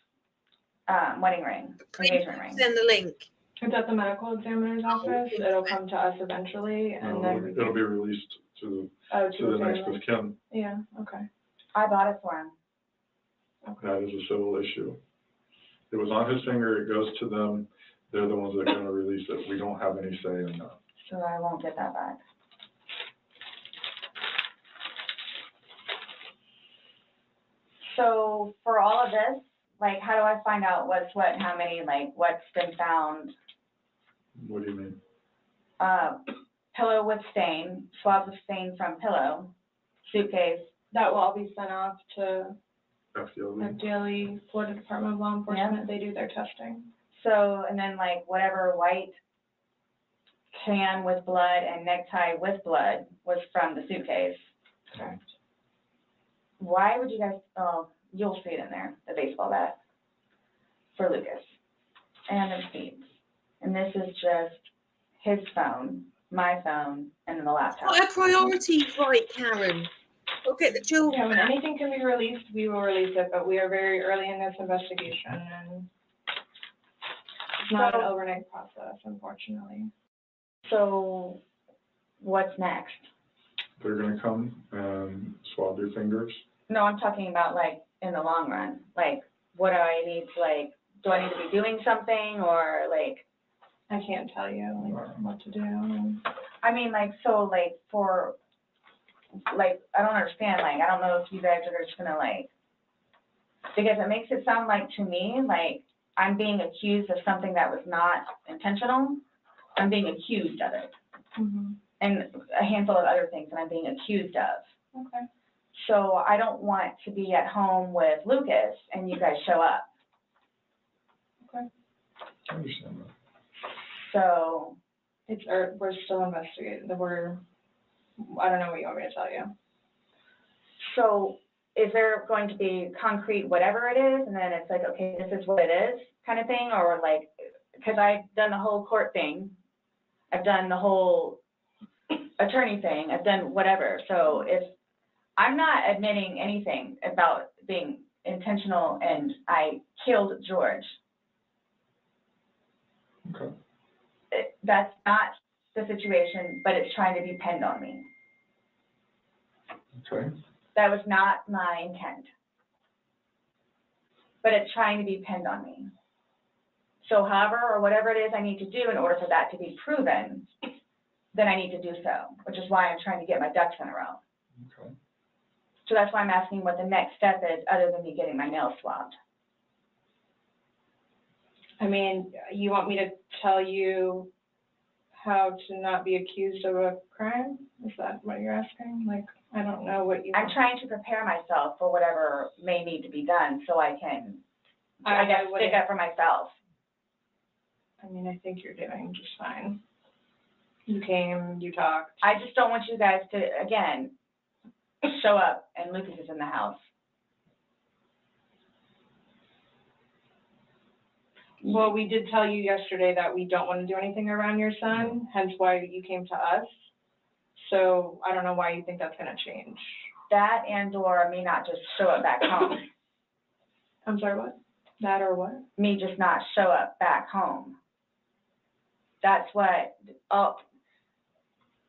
wedding ring, engagement ring? Send the link. It's at the medical examiner's office. It'll come to us eventually, and then It'll be released to to the the next family. of kin. Yeah. Okay. I bought it for him. That is a civil issue. It was on his finger, it goes to them, they're the ones that are gonna release it, we don't have any say in that. So I won't get that back. So for all of this, like, how do I find out what's what, how many, like, what's been found? What do you mean? Pillow with stain, swabs of stain from pillow, suitcase. That will all be sent off to FDLE. FDLE, Florida Department of Law Enforcement. They do their testing. So, and then like whatever white can with blood and necktie with blood was from the suitcase. Correct. Why would you guys, oh, you'll see it in there, the baseball bat for Lucas and the receipts. And this is just his phone, my phone, and then the laptop. What are priorities, right, Karen? We'll get the children. Yeah, when anything can be released, we will release it, but we are very early in this investigation, and it's not an overnight process, unfortunately. So what's next? They're gonna come and swab your fingers. No, I'm talking about like in the long run. Like, what do I need to like, do I need to be doing something or like? I can't tell you like what to do. I mean, like, so like for, like, I don't understand, like, I don't know if you guys are just gonna like, because it makes it sound like to me, like I'm being accused of something that was not intentional. I'm being accused of it. Mm-hmm. And a handful of other things that I'm being accused of. Okay. So I don't want to be at home with Lucas and you guys show up. Okay. I understand that. So it's, we're still investigating. I don't know what you want me to tell you. So is there going to be concrete whatever it is, and then it's like, okay, this is what it is kind of thing, or like, because I've done the whole court thing, I've done the whole attorney thing, I've done whatever. So if I'm not admitting anything about being intentional and I killed George, Okay. That's not the situation, but it's trying to be pinned on me. Okay. That was not my intent. But it's trying to be pinned on me. So however, or whatever it is I need to do in order for that to be proven, then I need to do so, which is why I'm trying to get my ducks in a row. Okay. So that's why I'm asking what the next step is, other than me getting my nails swabbed. I mean, you want me to tell you how to not be accused of a crime? Is that what you're asking? Like, I don't know what you. I'm trying to prepare myself for whatever may need to be done so I can, I guess, stick up for myself. I mean, I think you're doing just fine. You came, you talked. I just don't want you guys to, again, show up and Lucas is in the house. Well, we did tell you yesterday that we don't want to do anything around your son, hence why you came to us. So I don't know why you think that's going to change. That and or me not just show up back home. I'm sorry, what? That or what? Me just not show up back home. That's what, oh,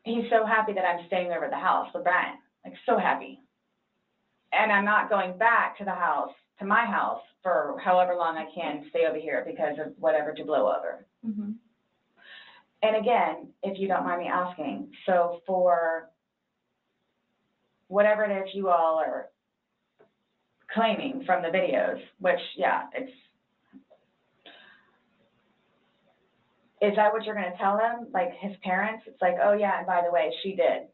he's so happy that I'm staying over at the house with Brian, like so happy. And I'm not going back to the house, to my house, for however long I can stay over here because of whatever to blow over. Mm-hmm. And again, if you don't mind me asking, so for whatever it is you all are claiming from the videos, which, yeah, is that what you're gonna tell them? Like his parents? It's like, oh yeah, and by the way, she did.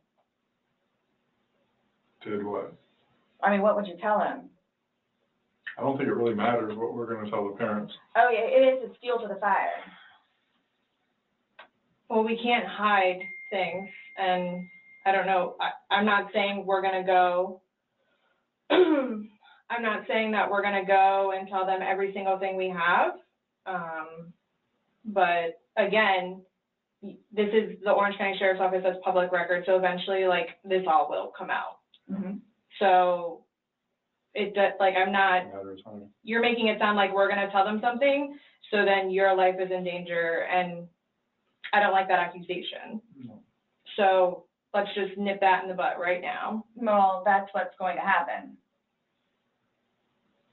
Did what? I mean, what would you tell him? I don't think it really matters what we're gonna tell the parents. Oh yeah, it is, it's fuel to the fire. Well, we can't hide things, and I don't know, I'm not saying we're gonna go, I'm not saying that we're gonna go and tell them every single thing we have. But again, this is the Orange County Sheriff's Office, that's public record, so eventually, like, this all will come out. Mm-hmm. So, it does, like, I'm not, Matters, honey. you're making it sound like we're gonna tell them something, so then your life is in danger, and I don't like that accusation. No. So, let's just nip that in the butt right now. Well, that's what's going to happen.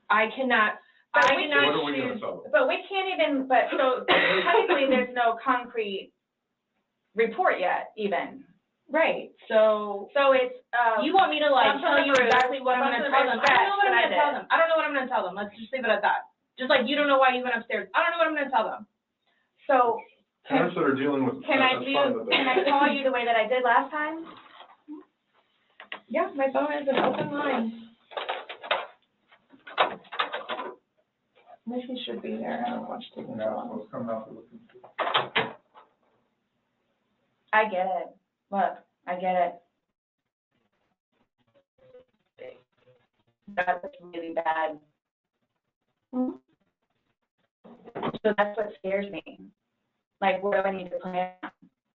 I cannot What are we gonna tell them? But we can't even, but so technically there's no concrete report yet even. Right, so it's, you want me to like I'm tell you from the exactly what I'm gonna tell them? I don't know what I'm gonna tell them. I don't know what I'm gonna tell them. Let's just leave it at that. Just like you don't know why you went upstairs. I don't know what I'm gonna tell them. So Parents that are dealing with. can I that's fine with that. can I call you the way that I did last time? Yeah, my phone is an open line. Missy should be there. I don't know what's taking so Yeah, long. let's come out and look. I get it. Look, I get it. That's really bad. So that's what scares me. Like, what do I need to plan on?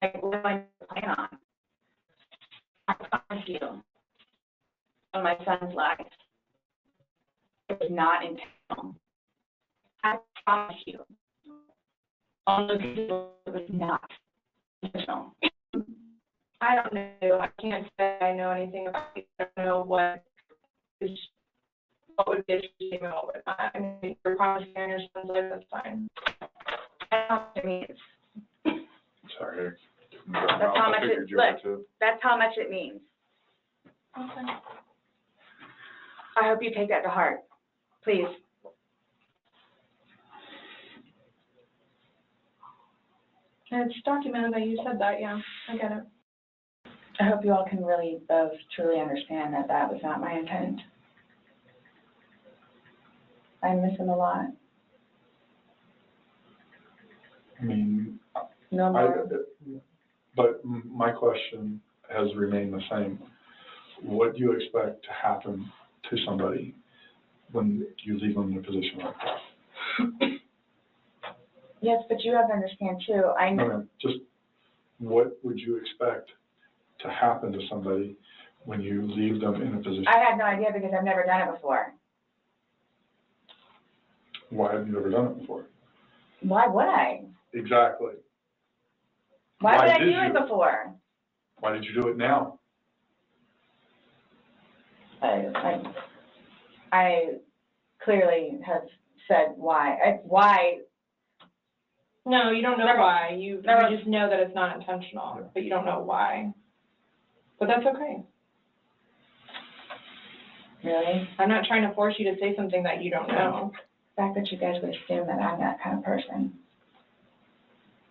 Like, what do I need to plan on? I promise you, on my son's life, it was not intentional. I promise you, on the video, it was not intentional. I don't know. I can't say I know anything about it. I don't know what would be a statement. I mean, you're promising I understand life, that's fine. That's how much it means. Sorry. That's how much it, look, that's how much it means. Okay. I hope you take that to heart, please. And it's documented that you said that, yeah, I get it. I hope you all can really both truly understand that that was not my intent. I miss him a lot. I mean, No more. but my question has remained the same. What do you expect to happen to somebody when you leave them in a position like that? Yes, but you have to understand too, I know. No, just what would you expect to happen to somebody when you leave them in a position? I had no idea because I've never done it before. Why have you never done it before? Why would I? Exactly. Why would I did do you? it before? Why did you do it now? I clearly have said why. Why? No, you don't know Never- why. You never- just know that it's not intentional, but you don't know why. But that's okay. Really? I'm not trying to force you to say something that you don't know. The fact that you guys would assume that I'm that kind of person.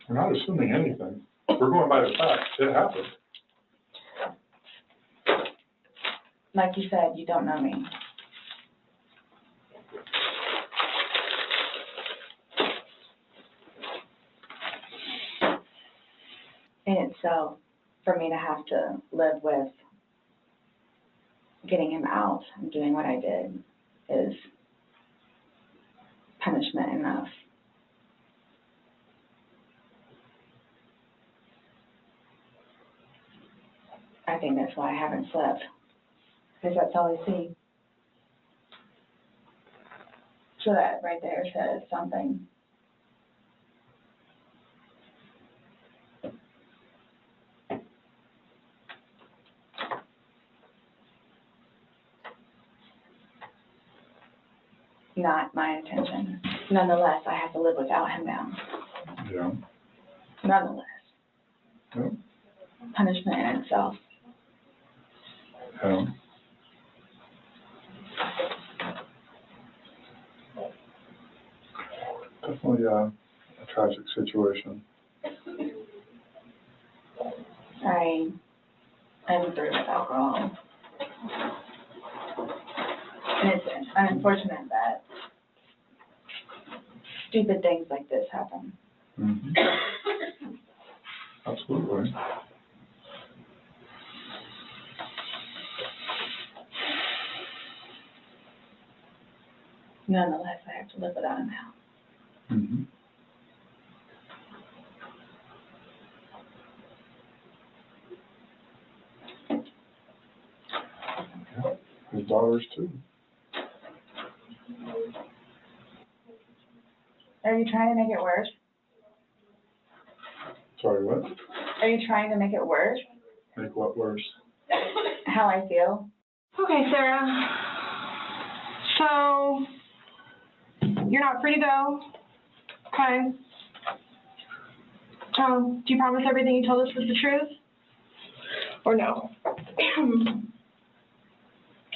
We're not assuming anything. We're going by the facts. It happened. Like you said, you don't know me. And so, for me to have to live with getting him out and doing what I did is punishment enough. I think that's why I haven't slept, because that's all I see. So that right there says something. Not my intention. Nonetheless, I have to live without him now. Yeah. Nonetheless. punishment in itself. Definitely a tragic situation. I'm through with alcohol. And it's unfortunate that stupid things like this happen. Mm-hmm. Absolutely. Nonetheless, I have to live without him now. Mm-hmm. His daughters too. Are you trying to make it worse? Sorry, what? Are you trying to make it worse? Make what worse? How I feel? Okay, Sarah. So, you're not free to go. Okay. Do you promise everything you told us was the truth? Or no?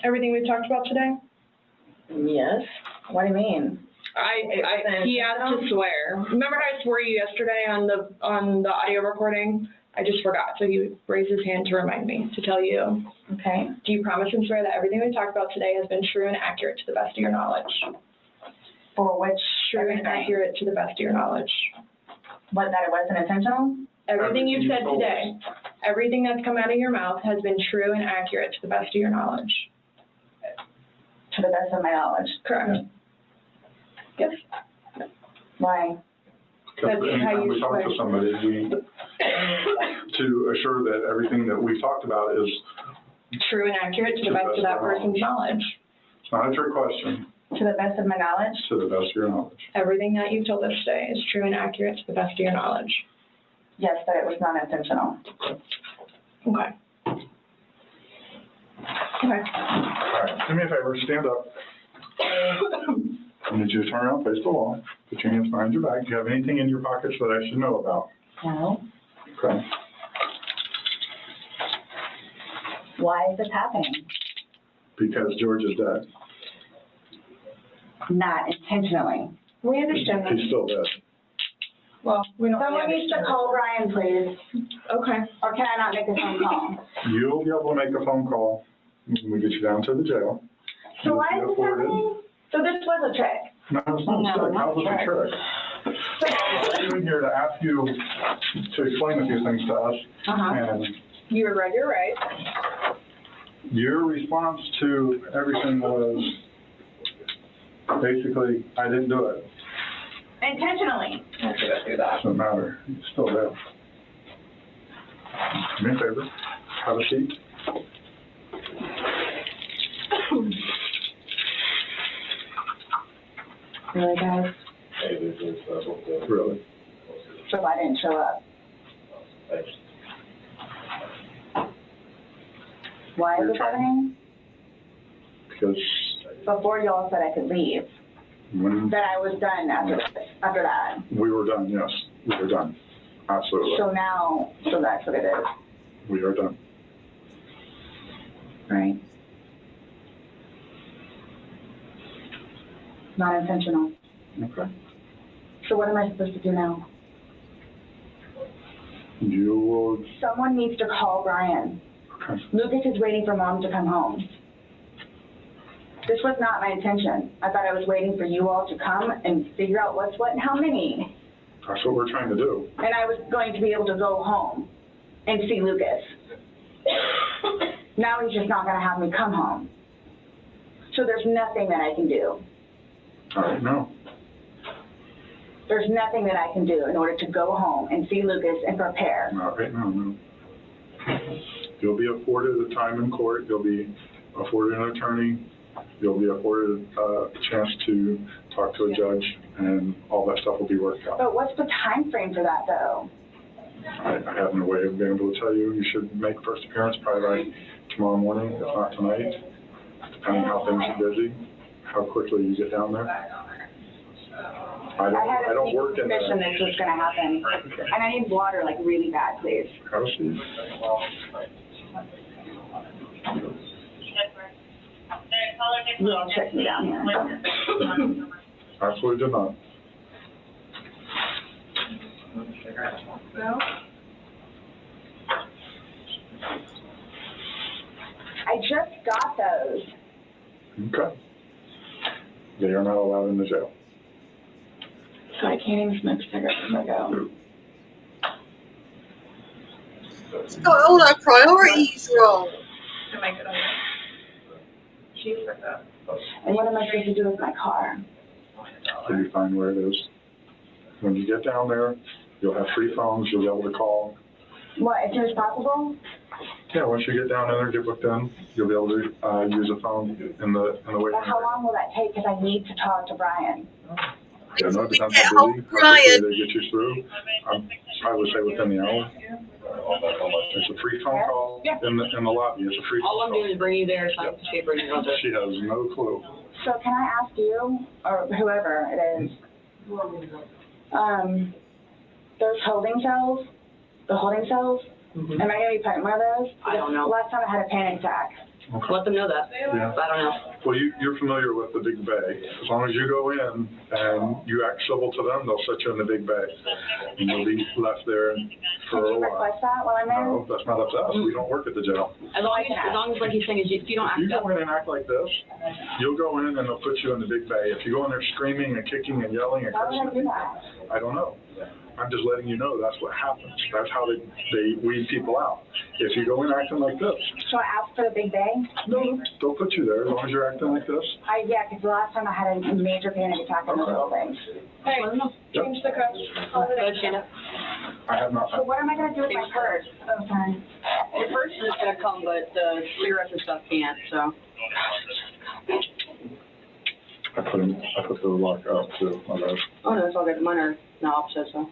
Everything we've talked about today? Yes. What do you mean? He asked to swear. Remember how I swore you yesterday on the audio recording? I just forgot, so he raised his hand to remind me to tell you. Okay. Do you promise and swear that everything we talked about today has been true and accurate to the best of your knowledge? For which? True and accurate to the best of your knowledge. What, that it wasn't intentional? Everything you've said today, everything that's come out of your mouth has been true and accurate to the best of your knowledge. To the best of my knowledge. Correct. Yes. Why? Because That's how anytime you we talk swear. to somebody, to assure that everything that we've talked about is True and accurate to the best of that person's knowledge. It's not a trick question. To the best of my knowledge? To the best of your knowledge. Everything that you've told us today is true and accurate to the best of your knowledge. Yes, but it was not intentional. Okay. Okay. All right, do me a favor, stand up. I need you to turn around, face the wall, put your hands behind your back. Do you have anything in your pockets that I should know about? No. Okay. Why is this happening? Because George is dead. Not intentionally. We understand that. He's still dead. Well, we don't. Someone needs to call Brian, please. Okay. Or can I not make a phone call? You'll be able to make a phone call when we get you down to the jail. So why is this happening? So this was a trick? No, it's not a trick. How was it a trick? I'm here to ask you to explain a few things to us. And You were right, you're right. your response to everything was basically, I didn't do it. Intentionally. I should go through that. Doesn't matter. It's still there. Do me a favor. Have a seat. Really, guys? Really. So I didn't show up. Why is this happening? Because Before y'all said I could leave, when that I was done after that. we were done, yes, we were done. Absolutely. So now, so that's what it is, We are done. right? Not intentional. Okay. So what am I supposed to do now? You will, Someone needs to call Brian. okay. Lucas is waiting for Mom to come home. This was not my intention. I thought I was waiting for you all to come and figure out what's what and how many. That's what we're trying to do. And I was going to be able to go home and see Lucas. Now he's just not going to have me come home. So there's nothing that I can do. All right, no. There's nothing that I can do in order to go home and see Lucas and prepare. All right, no. You'll be afforded a time in court. You'll be afforded an attorney. You'll be afforded a chance to talk to a judge, and all that stuff will be worked out. But what's the time frame for that, though? I have no way of being able to tell you. You should make first appearance probably by tomorrow morning, if not tonight, depending how things are busy, how quickly you get down there. I had I a don't sneaky work in suspicion that. this was gonna happen. And I need water like really bad, please. Houses? You all check me down here. Absolutely did not. I just got those. Okay. They are not allowed in the jail. So I can't even smoke cigarettes if I go. She's got all her priorities wrong. To make it on. She's like that. And what am I supposed to do with my car? So you find where it is. When you get down there, you'll have free phones, you'll be able to call. What, as soon as possible? Yeah, once you get down there, get booked in, you'll be able to use a phone in the waiting But how room. long will that take? Because I need to talk to Brian. Yeah, no, it depends Get how hold busy, of how quickly Brian. they get you through. I would say within the hour. It's a free phone call in the lobby. It's a free phone call. All I'm doing is bring you there, sign the papers, and go there. She has no clue. So can I ask you, or whoever it is, those holding cells, the holding cells, am I gonna be put in one of those? I don't know. Last time I had a panic attack. Okay. Let them know that. Yeah. I don't know. Well, you're familiar with the big bay. As long as you go in and you act civil to them, they'll set you in the big bay. And you'll be left there for Can a you while. request that while I'm there? No, that's not up to us. We don't work at the jail. As long as what he's saying is if you don't If you act go up. in and act like this, you'll go in and they'll put you in the big bay. If you go in there screaming and kicking and yelling and Why would I cursing, do that? I don't know. I'm just letting you know that's what happens. That's how they weed people out. If you go in acting like this, So I asked for the big bay? no, they'll put you there as long as you're acting like this. Yeah, because the last time I had a major panic attack in the Okay. building. Hey, Yep. change the codes. Good, Shannon. I have not. So what am I gonna do with my purse? Oh, sorry. Your purse is gonna come, but the cigarettes and stuff can't, so. I put the lock up too. My bad. Oh, no, it's all good. Mine are not opposite, so.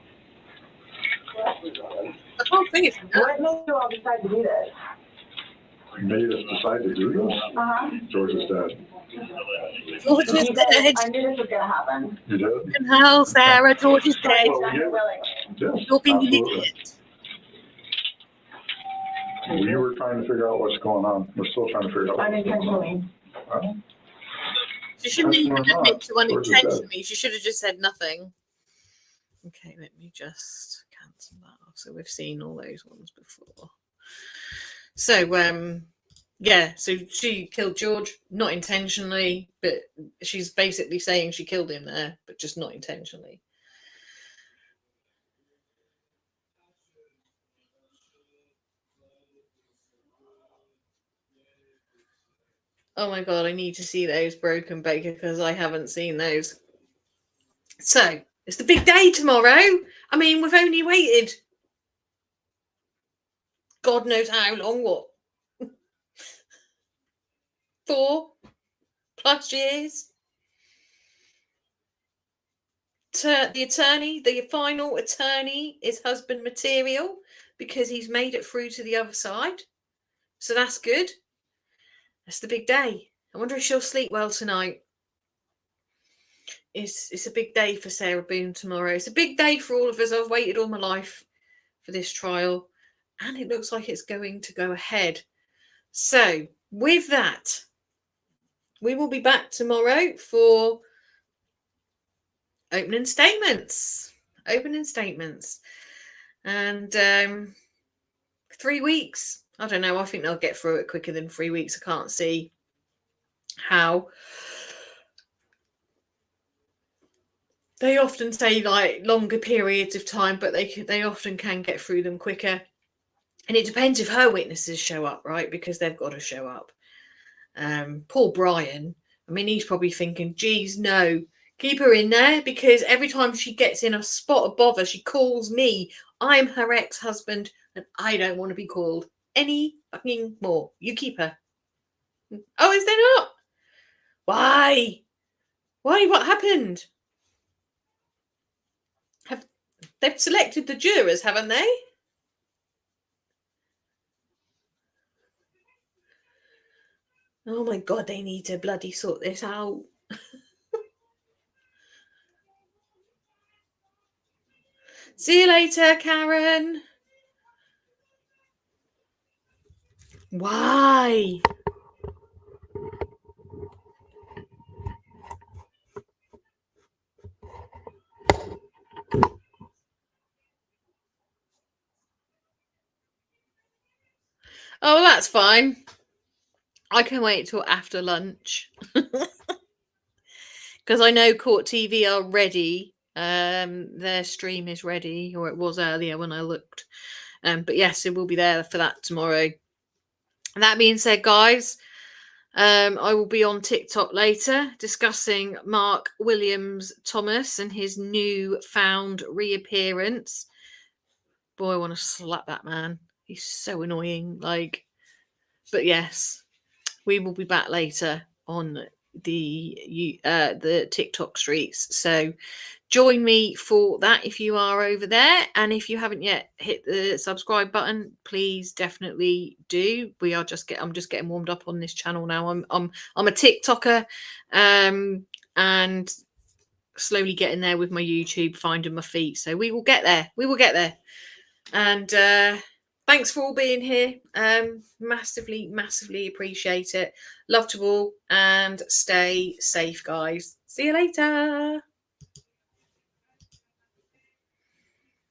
I can't think it's What made you all decide to do this? Made us decide to do this. Uh-huh. George is dead. George is You dead. did. I knew this was gonna happen. You did? And how, Sarah? George is dead. Well, yeah. Yes, You're being an absolutely. idiot. We were trying to figure out what's going on. We're still trying to figure out. Unintentionally. She shouldn't That's even not admit to George is dead. unintentionally. She should have just said nothing. Okay, let me just cancel that off. So we've seen all those ones before. So, yeah, so she killed George, not intentionally, but she's basically saying she killed him there, but just not intentionally. Oh my God, I need to see those, Broken Baker, because I haven't seen those. So, it's the big day tomorrow. I mean, we've only waited God knows how long, what? 4+ years. The attorney, the final attorney, is husband material because he's made it through to the other side. So that's good. That's the big day. I wonder if she'll sleep well tonight. It's a big day for Sarah Boone tomorrow. It's a big day for all of us. I've waited all my life for this trial, and it looks like it's going to go ahead. So with that, we will be back tomorrow for opening statements. And 3 weeks. I don't know. I think they'll get through it quicker than 3 weeks. I can't see how. They often say like longer periods of time, but they often can get through them quicker. And it depends if her witnesses show up, right? Because they've got to show up. Poor Brian. I mean, he's probably thinking, geez, no, keep her in there, because every time she gets in a spot of bother, she calls me. I'm her ex-husband, and I don't want to be called any fucking more. You keep her. Oh, is there not? Why? What happened? They've selected the jurors, haven't they? Oh my God, they need to bloody sort this out. See you later, Karen. Why? Oh, well, that's fine. I can wait till after lunch. Because I know Court TV are ready. Their stream is ready, or it was earlier when I looked. But yes, it will be there for that tomorrow. That being said, guys, I will be on TikTok later discussing Mark Williams Thomas and his new found reappearance. Boy, I want to slap that man. He's so annoying. But yes, we will be back later on the TikTok streets. So join me for that if you are over there, and if you haven't yet hit the subscribe button, please definitely do. I'm just getting warmed up on this channel now. I'm a TikToker, and slowly getting there with my YouTube, finding my feet. So we will get there. And thanks for all being here. Massively appreciate it. Love to all, and stay safe, guys. See you later.